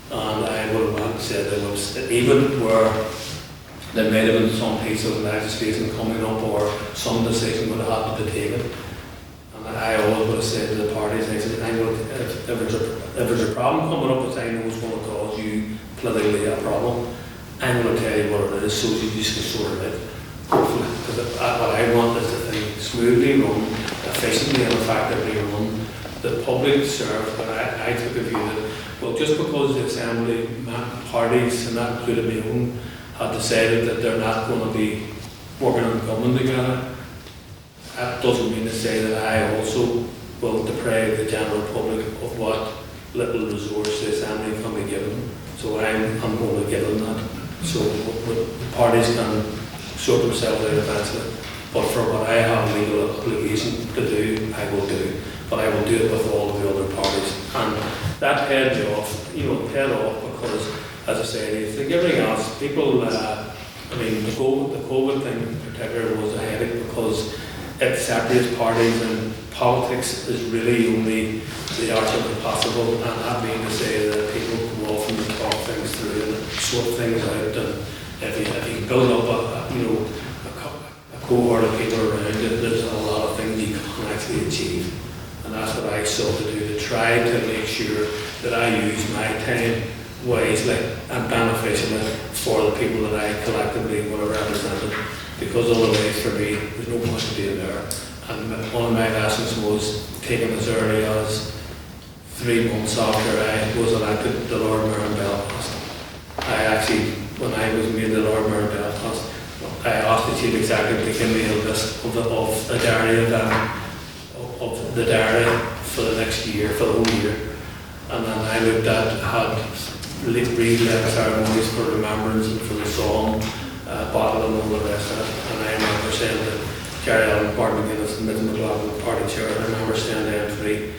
And I would have said the whips, that even where there might have been some piece of legislation coming up or some decision would have had to be taken. And I always would have said to the parties, I said, if there's a problem coming up that I know is going to cause you politically a problem, I'm going to tell you what it is so you just can sort it out. Hopefully. Because what I want is the thing smoothly run, efficiently and effectively run. The public served, but I took a view that, well, just because the Assembly parties, and that included my own, had decided that they're not going to be working on government together, that doesn't mean to say that I also will deprive the general public of what little resource the Assembly can be given. So I'm going to give them that. So the parties can sort themselves out eventually. But for what I have legal obligation to do, I will do. But I will do it with all of the other parties. And that paid me off, paid off because, as I say, I think everything else, people, I mean, the COVID thing in particular was a headache because it separates parties, and politics is really only the art of the possible, and that means to say that people come off and talk things through and sort things out, and if you build up a cohort of people around it, there's a lot of things you can actually achieve. And that's what I sought to do, to try to make sure that I use my time wisely and beneficially for the people that I collectively would have represented. Because otherwise, for me, there's no point in being there. And one of my lessons was taken as early as 3 months after I was elected the Lord Mayor in Belfast. I actually, when I was made the Lord Mayor in Belfast, I asked the Chief Executive to give me a list of the diary for the next year, for the whole year. And then I looked at, had read ceremonies for remembrance and for the song, bottle and all the rest of it. And I remember saying to Gary Allen, Martin McGuinness, and Ms. McLaughlin, party chair, I remember saying to them three,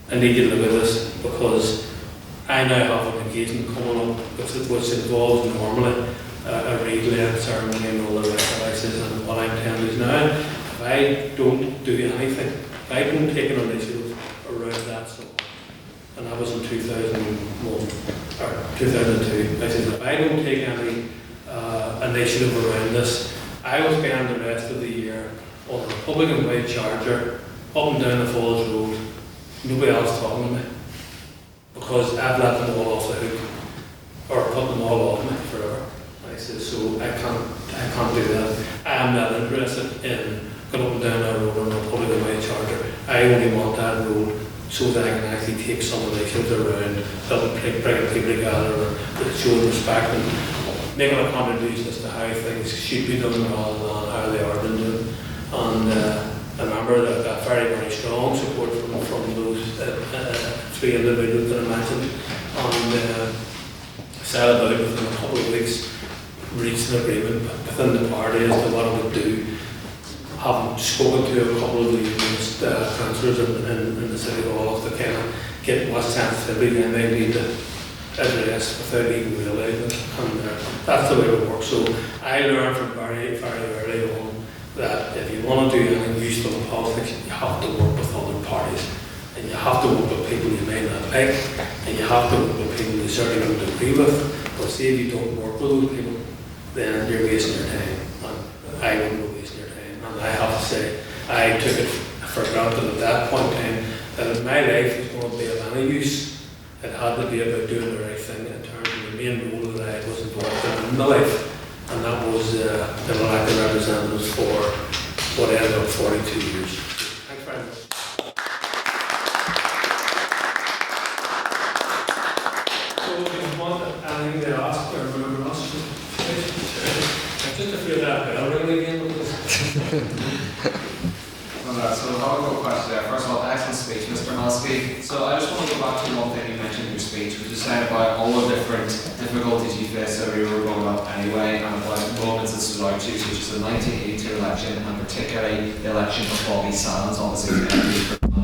I need you to look at this because I now have an engagement coming up which involves normally a read ceremony and all the rest of it. I says, and what I'm telling you is now, if I don't do anything, if I don't take an initiative around that song, and that was in 2001 or 2002, I said, if I don't take any initiative around this, I will spend the rest of the year on a Republican white charger up and down the Falls Road, nobody else talking to me, because I've let them all off the hook, or put them all off me forever. I said, so I can't do that. I am not interested in going up and down that road on a Republican white charger. I only want that road so that I can actually take some initiatives around that will bring people together and show respect. And making a contribution as to how things should be done rather than how they are being done. And I remember that got very, very strong support from those three individuals that I mentioned. And set about it within a couple of weeks, reached an agreement within the party as to what it would do. Having spoken to a couple of the youngest councillors in the City Hall to kind of get what sensitivity and they need to address without even realising it. And that's the way it works. So I learned from very, very early on that if you want to do anything useful in politics, you have to work with other parties. And you have to work with people you may not like, and you have to work with people you certainly don't agree with. But see, if you don't work with those people, then you're wasting your time. And I wouldn't be wasting your time. And I have to say, I took it for granted at that point in time that if my life was going to be of any use, it had to be about doing the right thing in terms of the main role that I was involved in my life. And that was the elected representatives for what ended up 42 years. Thanks very much. So if you want anything to ask or remember us, just to feel that bell ring again.
So I'll go question there. First of all, excellent speech, Mr. Maskey. So I just want to go back to one thing you mentioned in your speech, which is saying about all the different difficulties you faced over you were growing up anyway, and about moments that stood out to you, such as the 1982 election, and particularly the election of Bobby Sands, obviously the MP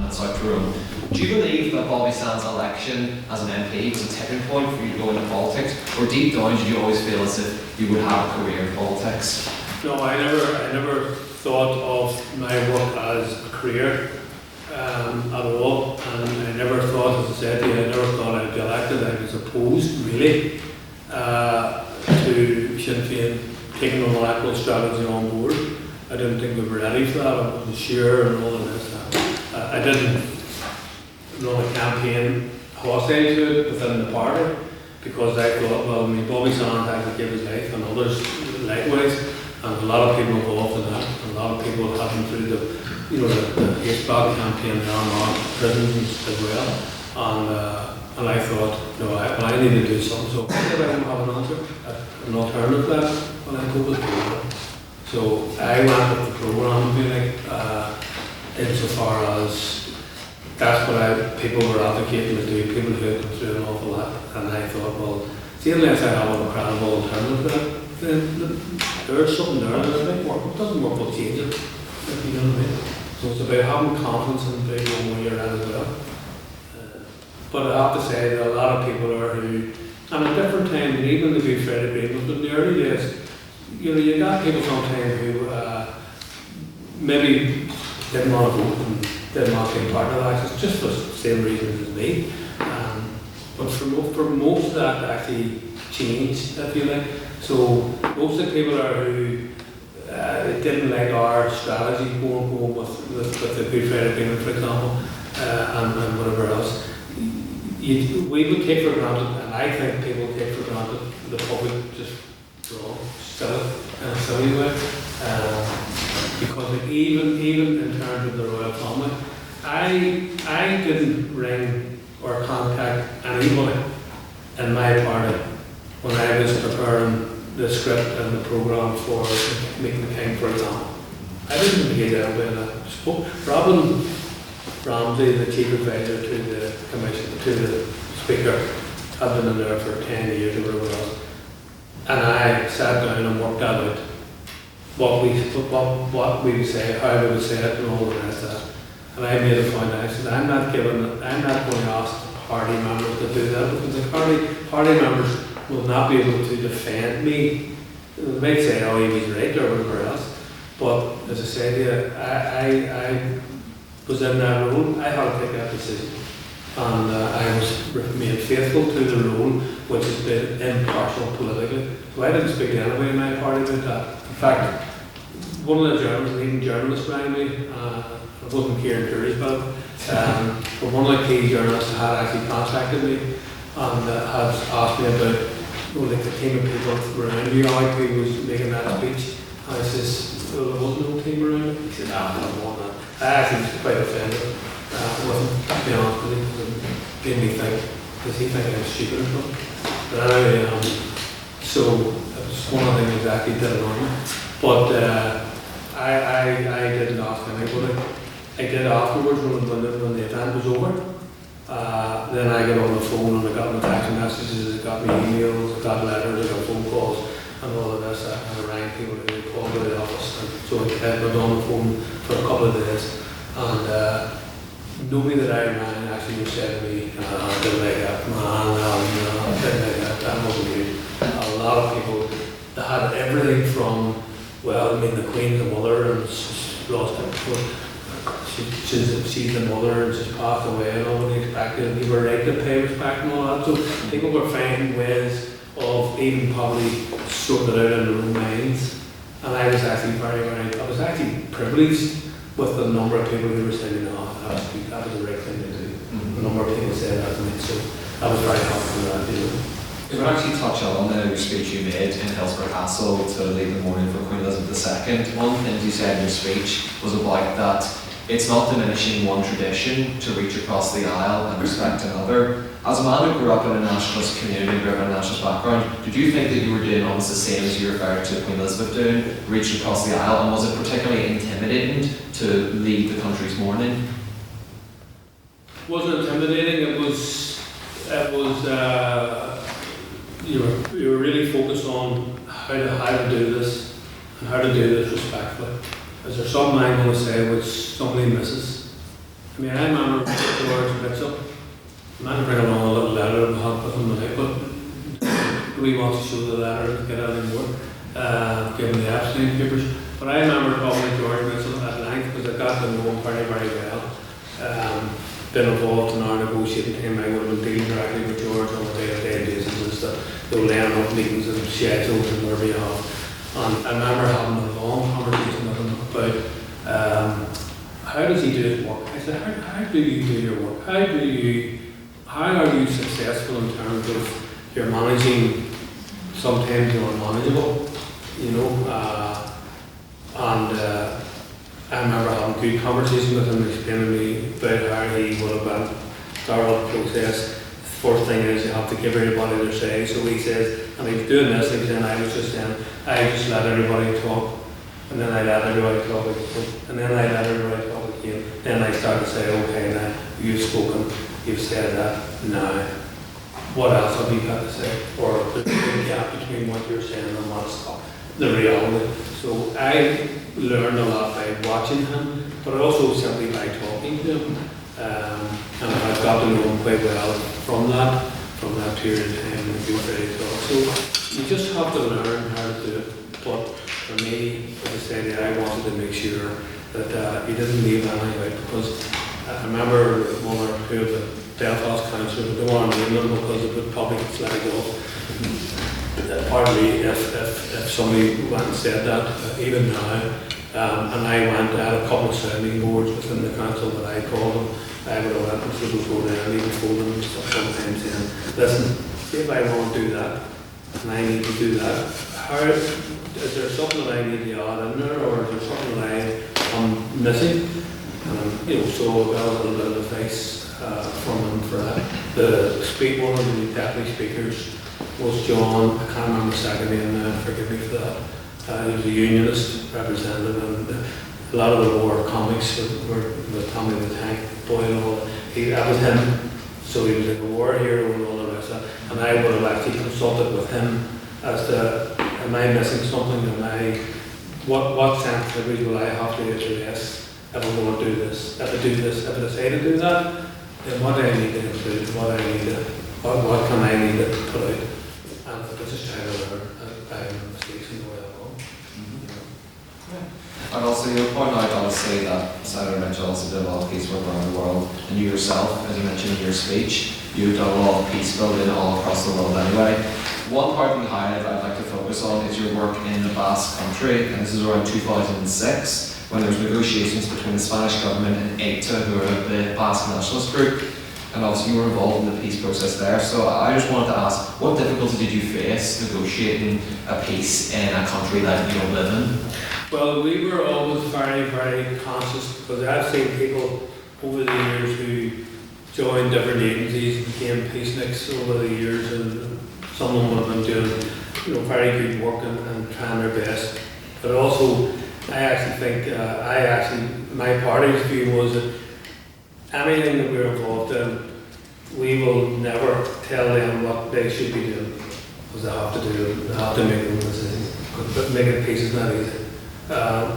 for South Tyrone. Do you believe that Bobby Sands' election as an MP was a tipping point for you to go into politics, or deep down did you always feel as if you would have a career in politics?
No, I never thought of my work as a career at all, and I never thought, as I said to you, I never thought I'd be elected. I was opposed, really, to Sinn Féin taking on electoral strategy on board. I didn't think we were ready for that. I wasn't sure and all of this. I didn't run a campaign hostile to it within the party because I thought, well, I mean, Bobby Sands had to give his life and others likewise. And a lot of people involved in that, a lot of people have been through the HBAC campaign, the Armagh prisons as well. And I thought, no, I need to do something. So I don't have an answer, an alternative to that when I go with the programme. So I went with the programme, really, insofar as that's what people were advocating to do, people who had gone through an awful lot. And I thought, well, see, unless I have a credible alternative to that, then there's something there that doesn't work. It doesn't work, we'll change it. You know what I mean? So it's about having confidence in the one way you're at as well. But I have to say that a lot of people are who, and at different times, and even to be fair agreement, but in the early days, you got people sometimes who maybe didn't want to vote and didn't want to take part in elections just for the same reasons as me. But for most of that actually changed, if you like. So most of the people are who didn't like our strategy going with the Good Friday Agreement, for example, and whatever else. We would take for granted, and I think people take for granted, the public just wrong, silly way. Because even in terms of the royal family, I didn't ring or contact anybody in my party when I was preparing the script and the programme for Meeting the King, for example. I didn't engage anybody in that. Robin Ramsey, the chief advisor to the commission, to the speaker, had been in there for 10 years or whatever else. And I sat down and worked that out. What we would say, how we would say it, and all the rest of that. And I made a point. I said, I'm not going to ask the party members to do that because the party members will not be able to defend me. They might say, oh, he was right or whatever else. But as I said to you, I was in that role. I had to take that decision. And I was remained faithful to the role, which has been impartial politically. So I didn't speak to anybody in my party about that. In fact, one of the leading journalists rang me. It wasn't Kieran Curry's but one of the key journalists had actually contacted me and had asked me about like the team of people around you. Alex was making that speech. And I says, well, there wasn't no team around me. He said, no, I don't want that. I actually was quite offended. It wasn't, to be honest with you, it made me think, does he think I'm stupid or something? But anyway, so it exactly did it on me. But I didn't ask anybody. I did afterwards when the event was over. Then I got on the phone and I got my text messages, I got my emails, I got letters, I got phone calls and all of this. And I rang people and they called to the office. And so I kept it on the phone for a couple of days. And nobody that I rang actually said to me, I didn't like that, man, no, I didn't like that wasn't good. A lot of people that had everything from, well, I mean, the Queen's the mother and she's lost it. She's the mother and she's passed away and nobody expected people were right to pay respect and all that. So people were finding ways of even probably sorting it out in their own minds. And I was actually I was actually privileged with the number of people who were saying, no, that was the right thing to do. The number of people said that to me, so I was very happy with that, you know.
If we actually touch on your speech you made in Hillsborough Castle to lead the mourning for Queen Elizabeth II, one of the things you said in your speech was about that it's not diminishing one tradition to reach across the aisle and respect another. As a man who grew up in a nationalist community, grew up in a nationalist background, did you think that you were doing almost the same as you referred to Queen Elizabeth doing, reaching across the aisle, and was it particularly intimidating to lead the country's mourning?
It wasn't intimidating, it was you were really focused on how to do this and how to do this respectfully. Is there something I'm going to say which somebody misses? I mean, I remember George Mitchell. I might bring along a little letter and help with him tonight, but we want to show the letter and get out anymore, given the Epstein papers. But I remember talking to George Mitchell at length because I got to know him very, very well. Been involved in our negotiating team. I would have been dealing directly with George on a day-to-day basis and stuff. They were laying up meetings and schedules and where we have. And I remember having a long conversation with him about how does he do his work. I said, how do you do your work? How are you successful in terms of you're managing sometimes you're unmanageable, you know? I remember having good conversation with him, explaining to me about how he would have started the process. First thing is you have to give everybody their say. So he says, and he was doing this, and then I was just saying, I just let everybody talk, and then I let everybody talk again, and then I let everybody talk again. Then I started to say, okay, now you've spoken, you've said that, now what else have you got to say? Or there's a big gap between what you're saying and what's the reality. So I learned a lot by watching him, but also simply by talking to him. And I've got to know him quite well from that period of time when we were ready to talk. So you just have to learn how to do it. But for me, as I said, I wanted to make sure that he didn't leave anything out, because I remember one or two of the Belfast councillors, they wanted to name them because it would probably get flagged off. Pardon me if somebody went and said that, even now. And I went, I had a couple of sounding boards within the council that I called them. I would have went and said before them, and even before them and stuff sometimes saying, listen, if I want to do that, and I need to do that, is there something that I need to add in there, or is there something that I'm missing? So I got a little bit of advice from them for that. One of the deputy speakers was John, I can't remember the second name now, forgive me for that. He was a unionist representative, and a lot of the war comics were Tommy the Tank Boy and all that was him. So he was like a war hero and all the rest of that. And I would have actually consulted with him as to, am I missing something? What sensitivities will I have to address if I'm going to do this? If I do this, if I decide to do that, then what do I need to include? What can I need to put out? And I just try to learn by mistakes and the way along.
And also you point out obviously that Senator Mitchell also did a lot of peace work around the world, and you yourself, as you mentioned in your speech, you've done a lot of peace building all across the world anyway. One part of the highlight I'd like to focus on is your work in the Basque Country, and this is around 2006 when there was negotiations between the Spanish government and ETA, who are the Basque nationalist group, and obviously you were involved in the peace process there. So I just wanted to ask, what difficulties did you face negotiating a peace in a country that you don't live in?
Well, we were always very, very conscious, because I've seen people over the years who joined different agencies, became peaceniks over the years, and some of them would have been doing very good work and trying their best. But also, I actually think, my party's view was that anything that we're involved in, we will never tell them what they should be doing, because they have to do it, they have to make their own decisions. But making peace is not easy.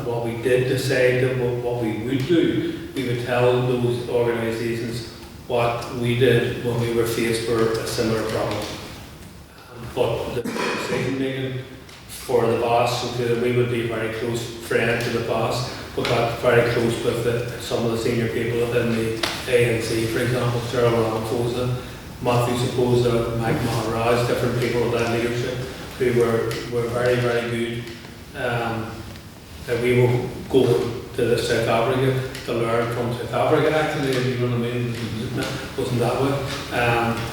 What we did decide that what we would do, we would tell those organisations what we did when we were faced with a similar problem. But the decision making for the boss, we would be very close friend to the boss. We got very close with some of the senior people in the ANC, for example, Gerald Ramaphosa, Matthew Saposa, Mike Maharaj, different people of that leadership who were very, very good. That we were going to South Africa to learn from South Africa, actually, if you know what I mean. It wasn't that way.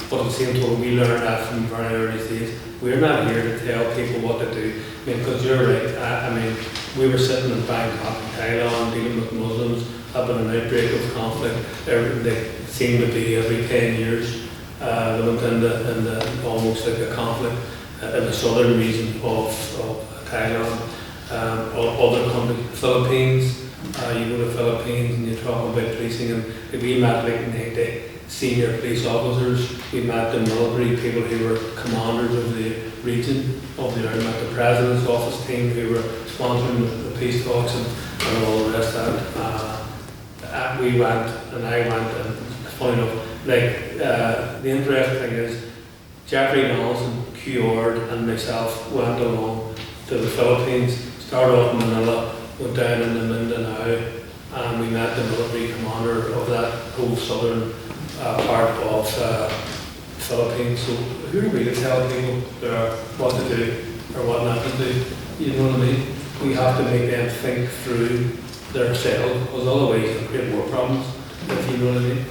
But at the same time, we learned that from very early stage. We're not here to tell people what to do. I mean, because you're right. I mean, we were sitting in Bangkok, Thailand, dealing with Muslims, having an outbreak of conflict. They seemed to be every 10 years. They went into almost like a conflict in the southern region of Thailand. Other countries, Philippines, you go to the Philippines and you talk about policing, and we met like the senior police officers, we met the military people who were commanders of the region, we met the president's office team who were sponsoring the peace talks and all the rest of it. We went, and I went, and it's funny enough, the interesting thing is, Jeffrey Donaldson, Q and myself went along to the Philippines. Started off in Manila, went down into Mindanao, and we met the military commander of that whole southern part of Philippines. So who are we to tell people what to do or what not to do? You know what I mean? We have to make them think through themselves, because otherwise they'll create more problems, if you know what I mean.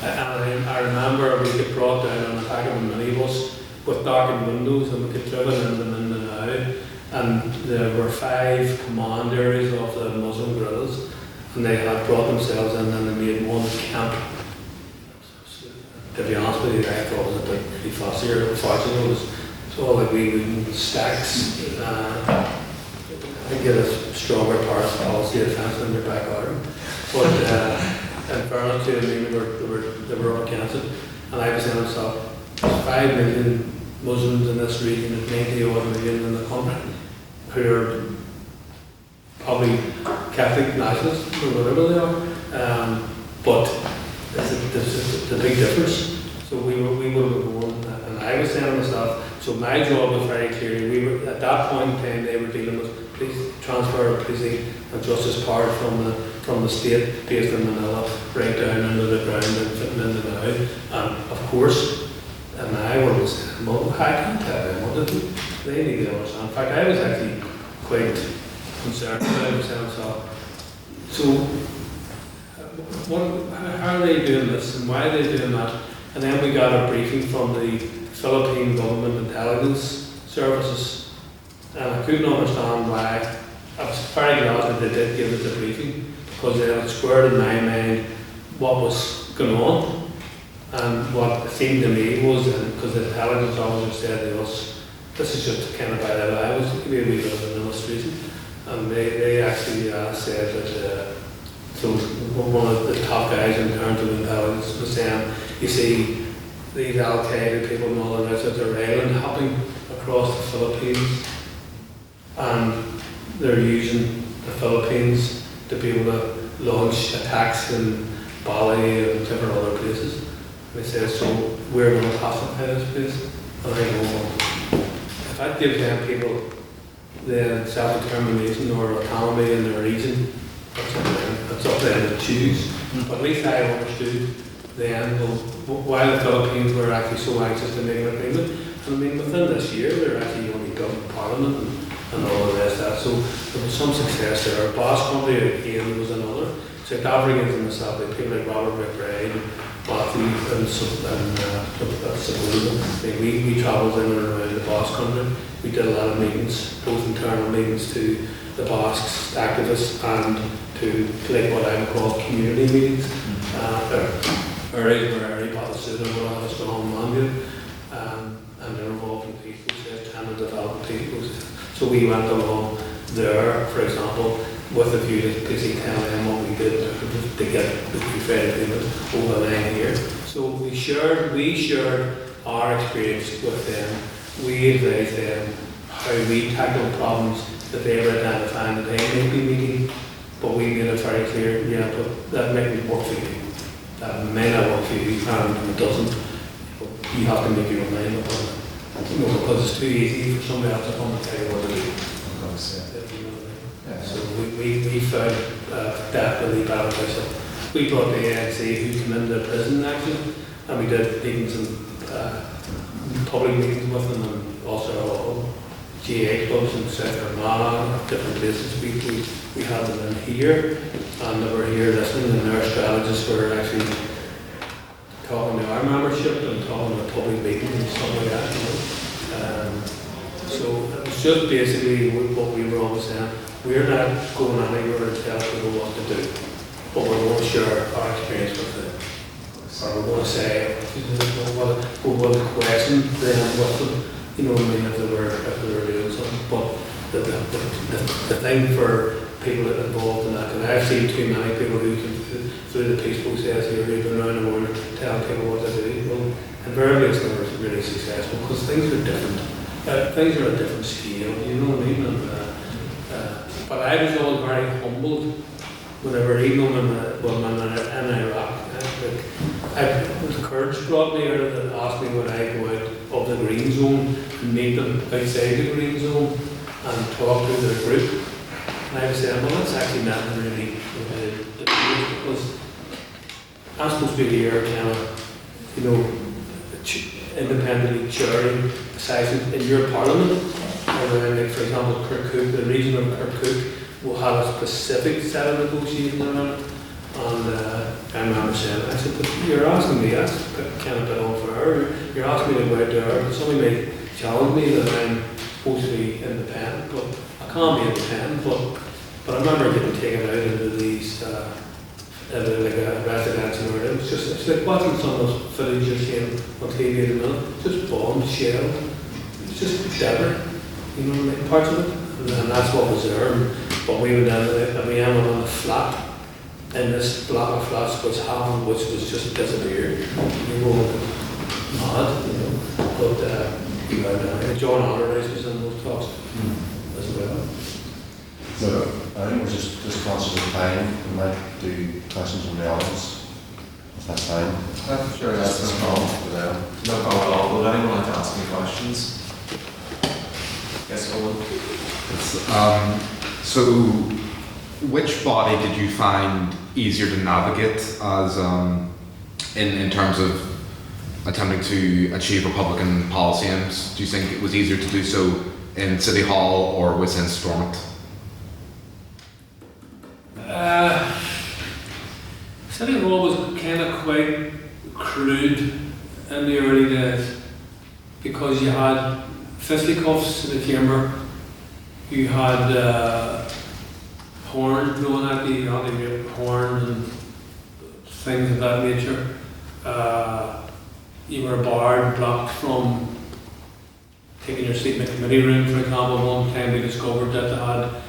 And I remember we got brought down on the back of a minibus with darkened windows, and we got driven into Mindanao. And there were 5 commanderies of the Muslim guerrillas, and they had brought themselves in and they made one camp. To be honest with you, I thought it was a bit pretty fussy, unfortunately. It was all like wee stacks. I think you had a stronger parts policy defence in your back garden. But in fairness to them, they were against it. And I was saying to myself, there's 5 million Muslims in this region, and 90 odd million in the country, who are probably Catholic nationalists or whatever they are. But there's a big difference. So we would have gone, and I was saying to myself, so my job was very clear. We were at that point in time, they were dealing with police, transfer of policing and justice power from the state based in Manila right down into the ground and Mindanao. And of course, and I was saying, well, I can't tell them what to do. They need to understand. In fact, I was actually quite concerned about myself. So, how are they doing this and why are they doing that? And then we got a briefing from the Philippine government intelligence services, and I couldn't understand why. I was very glad that they did give us a briefing, because they had squared in my mind what was going on. And what seemed to me was, because the intelligence officer said to us, this is just kind of by the way, I was maybe a bit of an illustration, and they actually said that, so one of the top guys in terms of intelligence was saying, you see, these Al-Qaeda people and all the rest of their island hopping across the Philippines, and they're using the Philippines to be able to launch attacks in Bali and different other places. They said, so we're going to pacify this place. And I go, well, if that gives them people the self-determination or autonomy in their region, that's up to them. That's up to them to choose. But at least I understood then, why the Philippines were actually so anxious to make an agreement. And I mean, within this year, they're actually only built parliament and all the rest of that. So there was some success there. Our boss country again was another. South Africans in the South, like people like Robert McBride, Matthew and Saposa. We travelled in and around the Basque country. We did a lot of meetings, both internal meetings to the Basques activists and to like what I would call community meetings. Areas where every Palestinian will have a strong mandate, and they're involved in peace process, tenant development people. So we went along there, for example, with a view to basically telling them what we did to get the Fed agreement over the line here. So we shared our experience with them. We advised them how we tackled problems that they were identifying that they may be meeting, but we made it very clear, yeah, but that may not work for you. That may not work for you, and it doesn't. But you have to make your own mind up on it. Because it's too easy for somebody else to come and tell you what to do.
Yeah.
So we found that really beneficial. We brought the ANC who came into prison actually, and we did meetings and public meetings with them, and also GA clubs in South Armagh, different places. We had them in here, and they were here listening, and our strategists were actually talking to our membership and talking to public meetings and stuff like that. So it was just basically what we were always saying. We're not going anywhere to tell people what to do, but we're going to share our experience with them. Or we're going to say, we're going to question them with them, you know what I mean, if they were doing something. But the thing for people that are involved in that, and I've seen too many people who can, through the peace process here, who've been around the world telling people what to do. Well, invariably it's never really successful because things are different. Things are a different scale, you know what I mean? And, but I was always very humbled whenever, even when in Iraq, the Kurds brought me out and asked me would I go out of the green zone and meet them outside the green zone and talk to their group. And I was saying, well, that's actually not really because I'm supposed to be here kind of, you know, independently chairing sessions in your parliament. Like for example, Kirkuk, the region of Kirkuk will have a specific set of negotiations around it. And I remember saying, I said, but you're asking me, that's kind of a bit unfair. You're asking me to go out there, but somebody may challenge me that I'm supposed to be independent, but I can't be independent. But I remember getting taken out into these, like a residential area. It's like watching some of those footage you're seeing on TV at the minute. Just bombed, shelled. It's just debris, you know what I mean, parts of it. And that's what was there. But we went down and we ended up on the flat. In this block of flats was half of which was just disappeared. You were mad, you know. But you know, John Allardyce was in those talks as well.
So I think we're just conscious of time. We might do questions from the audience. If that's fine.
I'm sure that's no problem for them. No problem at all. Would anyone like to ask any questions? Yes, Owen.
So, which body did you find easier to navigate as in terms of attempting to achieve Republican policy aims? Do you think it was easier to do so in City Hall or within Stormont?
City Hall was kind of quite crude in the early days because you had fisticuffs in the chamber, you had horns blowing at you, had horns and things of that nature. You were barred, blocked from taking your seat in the committee room, for example. One time we discovered that they had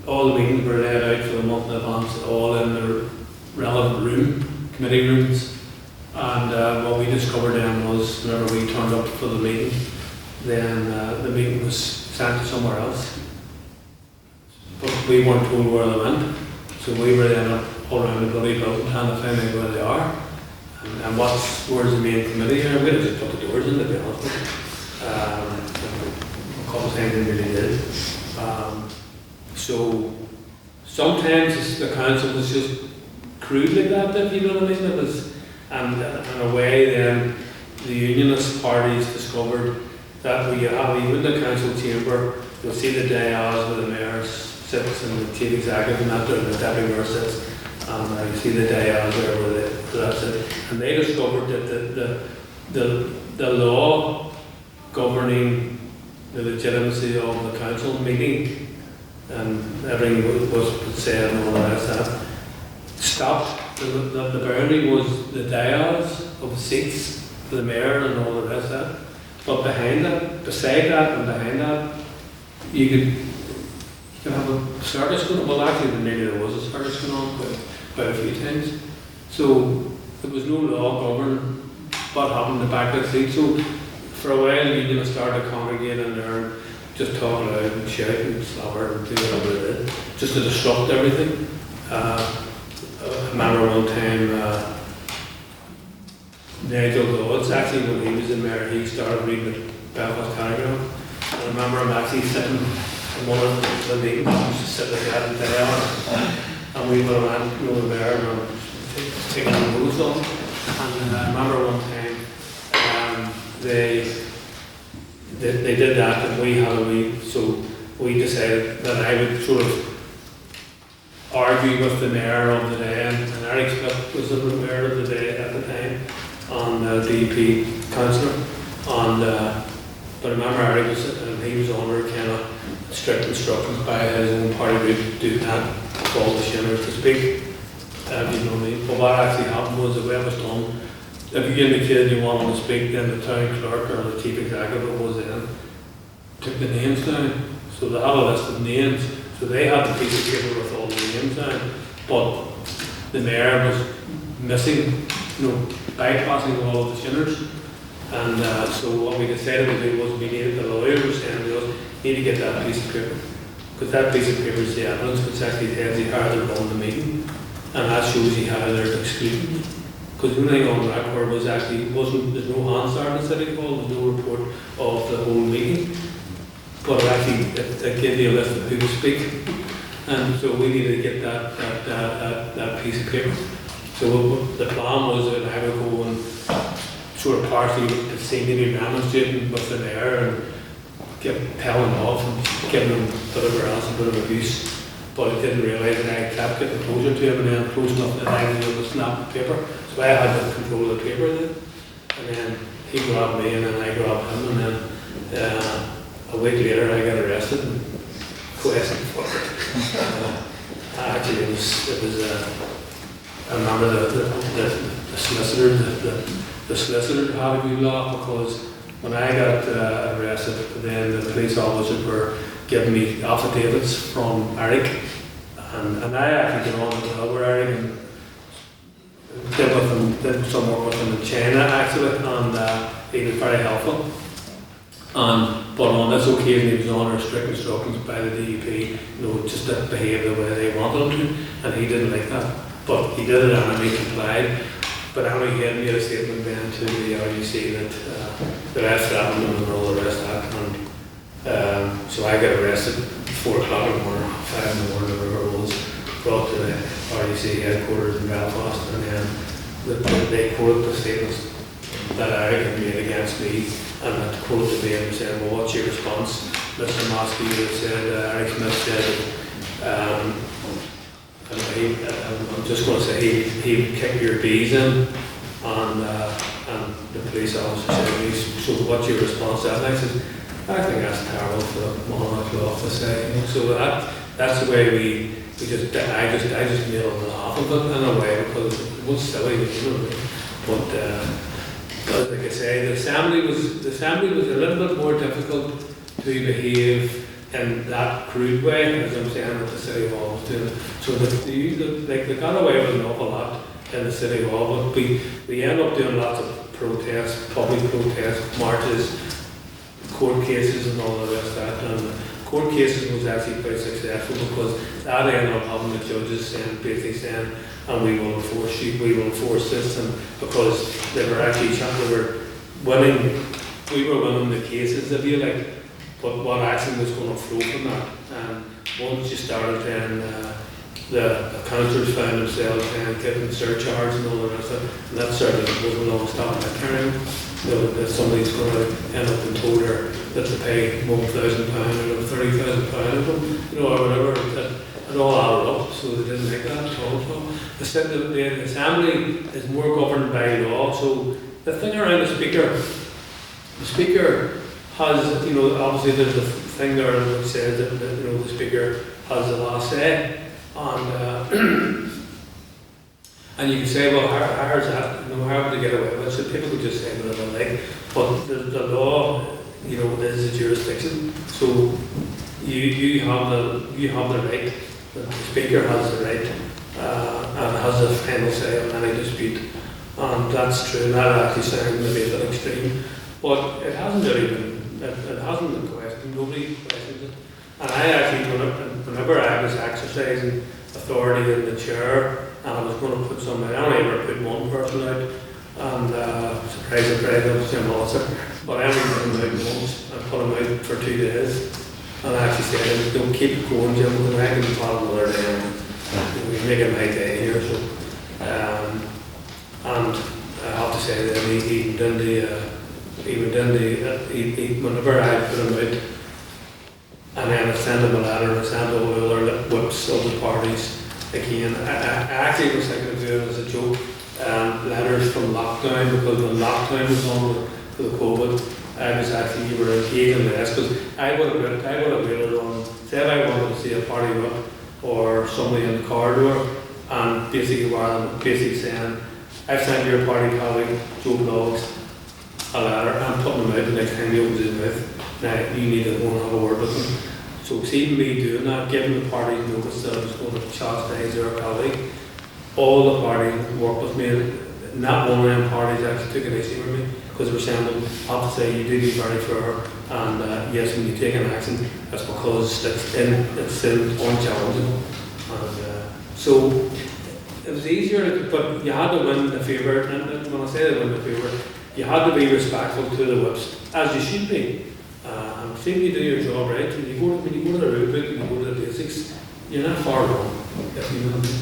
all the meetings were laid out for the month in advance, all in the relevant room, committee rooms. And what we discovered then was whenever we turned up for the meeting, then the meeting was sent to somewhere else. But we weren't told where they went, so we were then up all around the bloody building trying to find out where they are. And where's the main committee here? We just put the doors in, to be honest with you. A couple of times we really did. So sometimes the council was just crude like that, if you know what I mean. It was, and in a way then the unionist parties discovered that when you have even the council chamber, you'll see the dais where the mayor sits and the chief executive and that, the deputy mayor sits, and you see the dais there where that's it. And they discovered that the law governing the legitimacy of the council meeting and everything was said and all the rest of that stopped. The boundary was the dais of the seats for the mayor and all the rest of that. But behind that, beside that and behind that, you could have a circus going on. Well, actually, maybe there was a circus going on quite a few times. So there was no law governing what happened in the back of the seat. So for a while, you started congregating there, just talking loud and shouting and slobbering and doing whatever they did, just to disrupt everything. I remember one time, Nigel Dodds, actually when he was in mayor, he started reading the Belfast Telegraph. I remember him actually sitting in one of the meetings, he used to sit like that and day and we went around, the mayor, and taking the notes on. And I remember one time, they did that, and we had a wee, so we decided that I would sort of argue with the mayor of the day, and Eric Smith was the mayor of the day at the time, on the DP councillor. But I remember Eric he was under kind of strict instructions by his own party group to do that, call the Shinners to speak. You know what I mean? But what actually happened was the way it was done, if you give the kid you want to speak, then the town clerk or the chief executive was in, took the names down. So they had a list of names. So they had the piece of paper with all the names down. But the mayor was missing, bypassing all of the Shinners. And so what we decided to do was we needed the lawyers and we need to get that piece of paper. Because that piece of paper is the evidence which actually tells you how they're running the meeting. And that shows you how they're excluding. Because the only thing on record was actually, there's no Hansard in the City Hall, there's no report of the whole meeting. But actually, it gave you a list of who was speaking. And so we needed to get that piece of paper. So the plan was that I would go and sort of partially seemingly demonstrating with the mayor and telling off and giving them whatever else, a bit of abuse. But I didn't realise that I kept getting closer to him and then close enough that I was able to snap the paper. So I had to control the paper then. And then he grabbed me and then I grabbed him and then a week later I got arrested and questioned for it. Actually it was I remember the solicitor, the solicitor had a good laugh because when I got arrested, then the police officers were giving me affidavits from Eric, and I actually got on with Eric and did some work with him in China actually, and he was very helpful. But on this occasion, he was under strict instructions by the DEP, just to behave the way they wanted him to, and he didn't like that. But he did it and he complied. But anyway, he had made a statement then to the RUC that I threatened him and all the rest of that. And so I got arrested at 4 o'clock in the morning, 5 in the morning, whatever it was, brought to the RUC headquarters in Belfast, and then they quoted the statements that Eric had made against me, and that quoted me and said, well, what's your response? Mr. Maskey had said, Alex Maskey said, I'm just going to say he kicked your bees in, and the police officer said to me, so what's your response to that? And I said, I think that's terrible for the monarch to say. So that's the way I just made a laugh of it in a way because it was silly, But like I say, the assembly was a little bit more difficult to behave in that crude way, as I'm saying, that the City Hall was doing. So they got away with an awful lot in the City Hall, but we ended up doing lots of protests, public protests, marches, court cases and all the rest of that. And the court cases was actually quite successful because that ended up having the judges basically saying, and we will enforce this, and because they were actually winning, we were winning the cases, if you like. But what action was going to flow from that? And once you started, then the councillors found themselves getting surcharges and all the rest of it. And that certainly wasn't going to stop that carrying. That somebody's going to end up and told her that to pay £1,000 or £30,000 or whatever. It all added up, so they didn't make that at all. So the Assembly is more governed by law. So the thing around the Speaker has, obviously there's a thing there that says that the Speaker has the last say, and And you can say, well, how is that? How would they get away with it? So people could just say whatever they like. But the law, is a jurisdiction. So you have the right. The speaker has the right and has the final say on any dispute. And that's true. And that actually sounds maybe a bit extreme, but it hasn't really been. It hasn't been questioned. Nobody questions it. And I actually, whenever I was exercising authority in the chair, and I was going to put somebody, I only ever put one person out, and surprise, I was Jim Officer, but I only put him out once. I put him out for 2 days, and I actually said, don't keep it going, Jim, because I can plan another day, and we make it my day here, so. And I have to say that he whenever I put him out, and then I sent him a letter, and I sent all the other whips of the parties again. I actually was thinking of doing it as a joke, letters from lockdown, because when lockdown was on with the COVID, I was actually, you were engaging this, because I would have waited on, say if I wanted to see a party whip or somebody in the corridor, and basically saying, I've sent your party colleague, Joe Bloggs, a letter, and putting him out the next time he opens his mouth. Now, you need to go and have a word with him. So seeing me doing that, giving the parties notice that I was going to chastise their colleague, all the parties worked with me, and not one of them parties actually took an issue with me, because they were saying, well, I have to say, you do be very fair, and yes, when you take an action, that's because it's unchallengeable. And so, it was easier, but you had to win the favour, and when I say to win the favour, you had to be respectful to the whips, as you should be. And see when you do your job right, when you go to the rule book, when you go to the basics, you're not far wrong, if you know what I mean.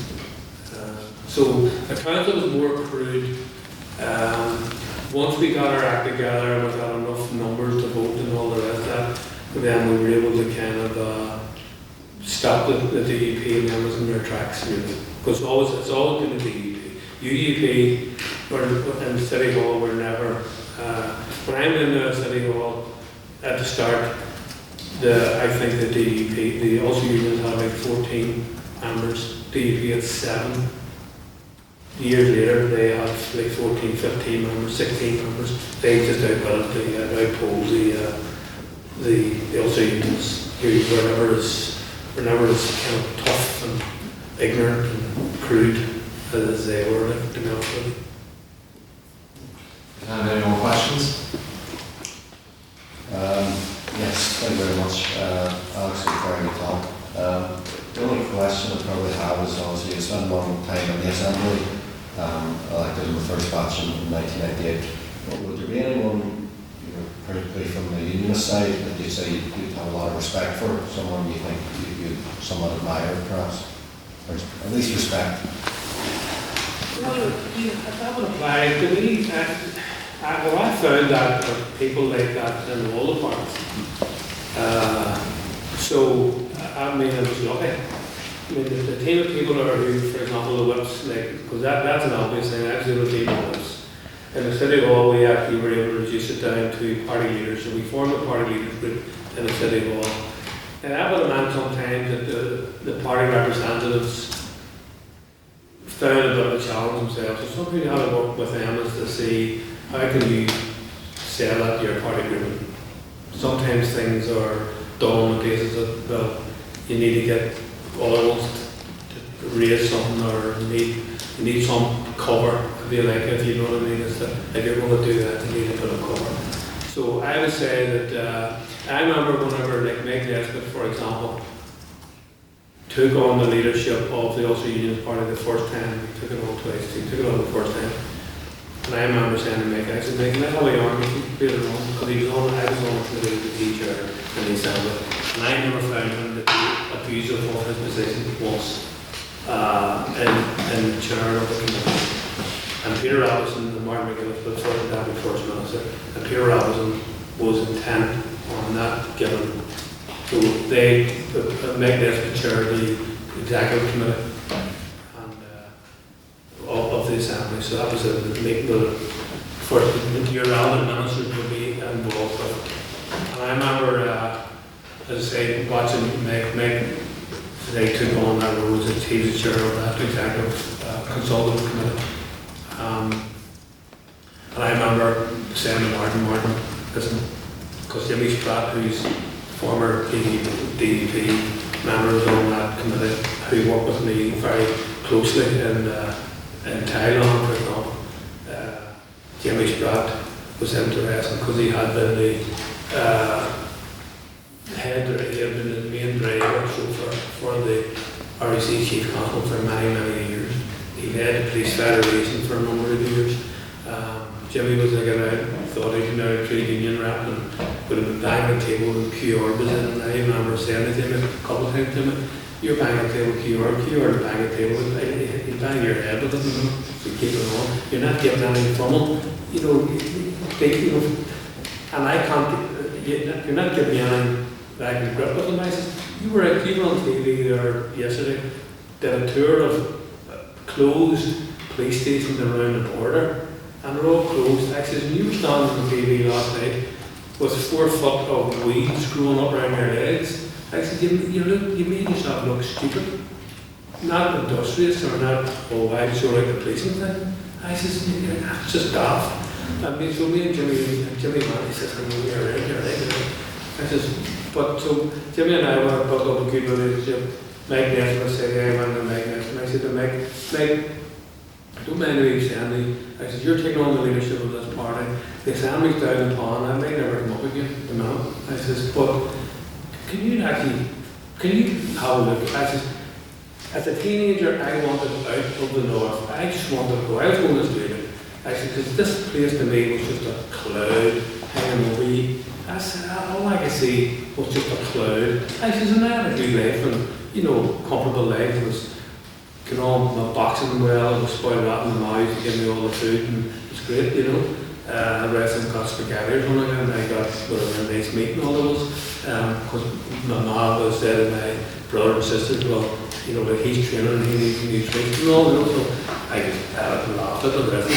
So the council was more crude. Once we got our act together and we got enough numbers to vote and all the rest of that, then we were able to kind of stop the DUP and members in their tracks, really. Because it's always been the DUP. UUP in City Hall were never, when I went into City Hall at the start, I think the DUP, the Ulster Union had like 14 members, DUP had 7. Years later they had like 14, 15 members, 16 members. They just outposed the Ulster Unions, who were never as kind of tough and ignorant and crude as they were, to be honest with you.
Any more questions?
Yes, thank you very much. Alex with LitTalk. The only question I probably have is, obviously you spent a long time in the Assembly, elected in the first batch in 1998. Would there be anyone, particularly from the unionist side, that you'd say you'd have a lot of respect for, someone you think you somewhat admire perhaps, or at least respect?
Well, that would apply to me. I found that people like that in all the parts. So, I mean, I was lucky. I mean, the team of people who, for example, the whips, because that's an obvious thing, I was able to team of whips. In the City Hall, we actually were able to reduce it down to party leaders, so we formed a party leaders group in the City Hall. And that would have meant sometimes that the party representatives found a bit of a challenge themselves. So something you have to work with them is to see how can you sell that to your party group. Sometimes things are done on the basis that, well, you need to get oils to raise something, or you need some cover, if you know what I mean. Is that if you're going to do that, you need a bit of cover. So I would say that I remember whenever Meg Nesbitt, for example, took on the leadership of the Ulster Union Party the first time. He took it on twice. He took it on the first time. And I remember saying to Mick, I said, Mick, let Holly on, you can be it wrong, because I was on to the teacher in the Assembly. And I never found him to be abusive of his position once in the chair of the committee. And Peter Robinson and Martin McGillis, the Deputy First Minister, and Peter Robinson was intent on that given. So they make this the chair of the executive committee of the Assembly. So that was the first your other ministers would be involved with. And I remember, as I say, watching Meg, they took on that role as he was the chair of that executive consultative committee. And I remember saying to Martin, listen, because Jimmy Spratt, who's former DDP member was on that committee, who worked with me very closely in Thailand, for example. Jimmy Spratt was interesting because he had been the he had been the main driver for the REC Chief Counsel for many years. He led the Police Federation for a number of years. Jimmy was like thought he was now a trade union rep and would have been banging the table with QR was in, and I remember saying to him a couple of times to him, you're banging the table with QR to bang the table with, you bang your head with it, so keep it on. You're not getting anything from him, and I can't, you're not giving me anything that I can grip with him. I said, you were on TV there yesterday, did a tour of closed police stations around the border, and they're all closed. I said, when you were standing on TV last night with 4 foot of weeds growing up around your legs, I said, you made yourself look stupid. Not industrious or not, oh, I just like the policing thing. I said, that's just daft. And so me and Jimmy Mann, he says, you're right. I says, but so Jimmy and I were built up a good relationship. Mike Nesbitt said, yeah, I went to Mike Nesbitt. I said to Mike, don't mind me saying me. I said, you're taking on the leadership of this party. They send me down the pond, I may never come up again, I says, but can you have a look? I says, as a teenager, I wanted out of the north. I just wanted to go. I was going to Australia. I said, because this place to me was just a cloud hanging over you. I said, all I could see was just a cloud. I said, and I had a good life and, comfortable life. It was getting on my boxing well, it was spoiled out in the mouth to give me all the food, and it was great, The rest of them got spaghetti or something, and I got whatever nice meat and all those. Because my mom was said, my brother and sisters, well, he's training and he needs nutrition and all, so I just laughed at the rest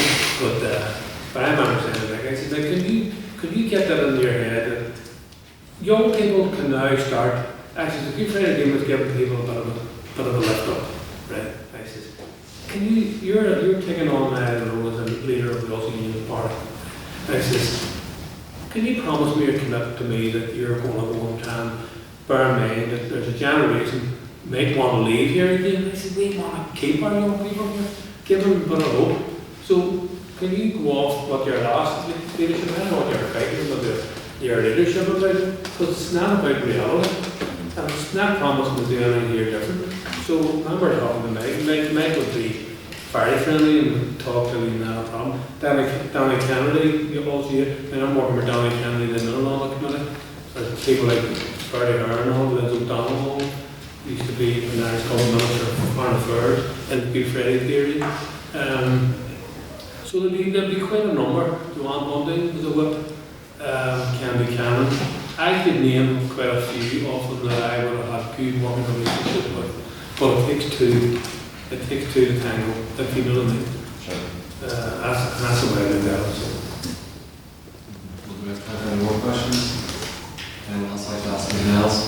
of it. But I remember saying, I said, could you get that into your head that young people can now start, actually, the Good Friday Game was giving people a bit of a lift up, right? I says, you're taking on the role as a leader of the Ulster Union Party. I says, can you promise me or commit to me that you're going to go and try and bear in mind that there's a generation might want to leave here again? I said, we want to keep our young people here, give them a bit of hope. So can you go off what your last leadership had, what you're fighting, what your leadership about? Because it's not about reality, and it's not promising to do anything here different. So I remember talking to Mike would be very friendly and talk to me, not a problem. Danny Kennedy, you all see it. I'm working with Danny Kennedy, the middle on the committee. So people like Barry Hearn, Liz O'Donnell, used to be an Irish Government Minister for Foreign Affairs in the Good Friday period. So there'd be quite a number. Joanne Bundy was a whip, Candy Cannon. I could name quite a few of them that I would have had good working relationship with. But it takes two to tango, if you know what I mean.
Sure.
That's the way I look at it.
Do we have any more questions? Anyone else like to ask anything else?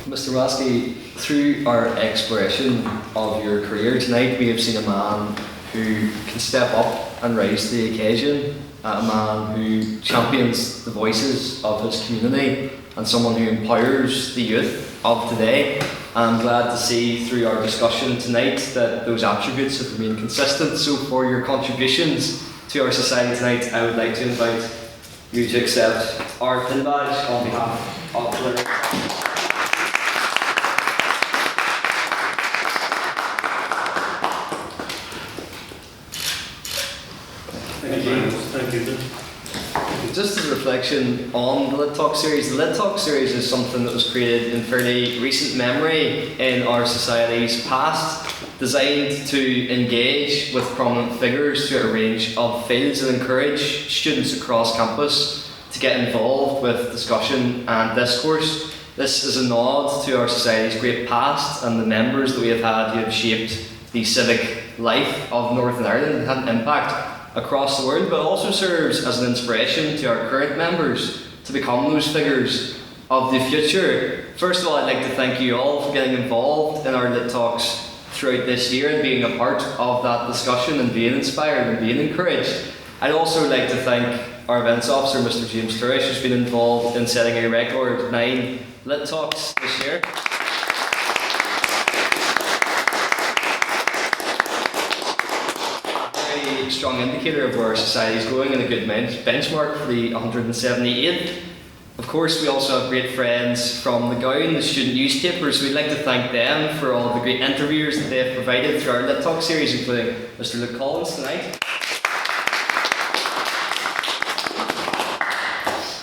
Mr. Maskey, through our exploration of your career tonight, we have seen a man who can step up and rise to the occasion, a man who champions the voices of his community, and someone who empowers the youth of today. I'm glad to see through our discussion tonight that those attributes have remained consistent. So for your contributions to our society tonight, I would like to invite you to accept our pin badge on behalf of the learners.
Thank you.
Just as a reflection on the LitTalk series, the LitTalk series is something that was created in fairly recent memory in our society's past, designed to engage with prominent figures through a range of fields and encourage students across campus to get involved with discussion and discourse. This is a nod to our society's great past and the members that we have had who have shaped the civic life of Northern Ireland and had an impact across the world, but also serves as an inspiration to our current members to to become those figures of the future. First of all, I'd like to thank you all for getting involved in our Lit Talks throughout this year and being a part of that discussion and being inspired and being encouraged. I'd also like to thank our events officer, Mr. James Turish, who's been involved in setting a record 9 Lit Talks this year. A strong indicator of where our society is going and a good benchmark for the 178th. Of course, we also have great friends from the Gown, the student newspapers. We'd like to thank them for all of the great interviews that they have provided through our Lit Talk series, including Mr. Luke Collins tonight.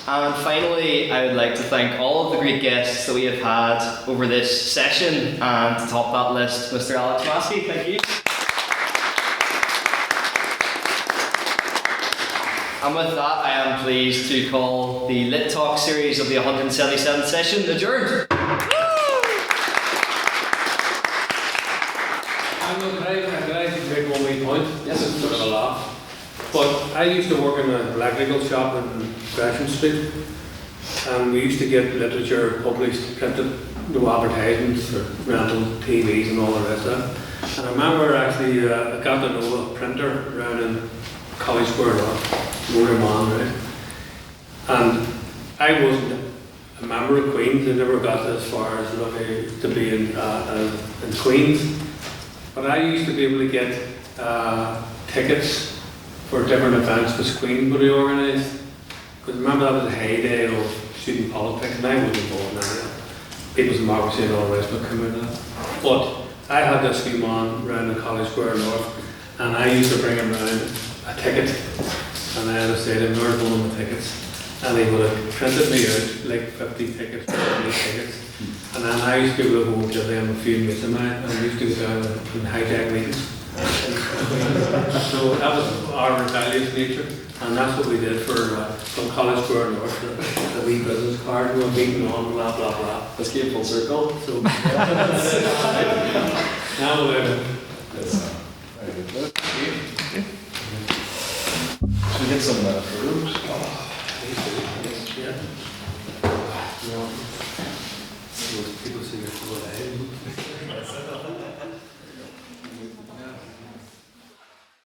And finally, I would like to thank all of the great guests that we have had over this session, and to top that list, Mr. Alex Maskey. Thank you. And with that, I am pleased to call the Lit Talk series of the 177th session adjourned.
Can I make one wee point?
Yes.
Just sort of a laugh. But I used to work in an electrical shop in Gresham Street, and we used to get literature published, printed, no advertisements or rental TVs and all the rest of it. And I remember actually I got to know a printer around in College Square North, older man, right? And I wasn't a member of Queen's. I never got as far as lucky to be in Queen's. But I used to be able to get tickets for different events which Queen would be organised. Because remember that was the heyday of student politics, and I wasn't involved in that. People's democracy and all the rest would come out of that. But I had this wee man around the College Square North, and I used to bring him around a ticket, and I had to say to him, "Where's one of the tickets?" And he would have printed me out like 50 tickets, 70 tickets. And then I used to be able to go and give them a few mates of mine, and we used to go down and hijack meetings. So that was our rebellious nature, and that's what we did for from College Square North, the wee business card, we were meeting on, blah blah blah.
Let's keep full circle.
So now we'll live.
Very good. Should we get some fruit?
Yeah.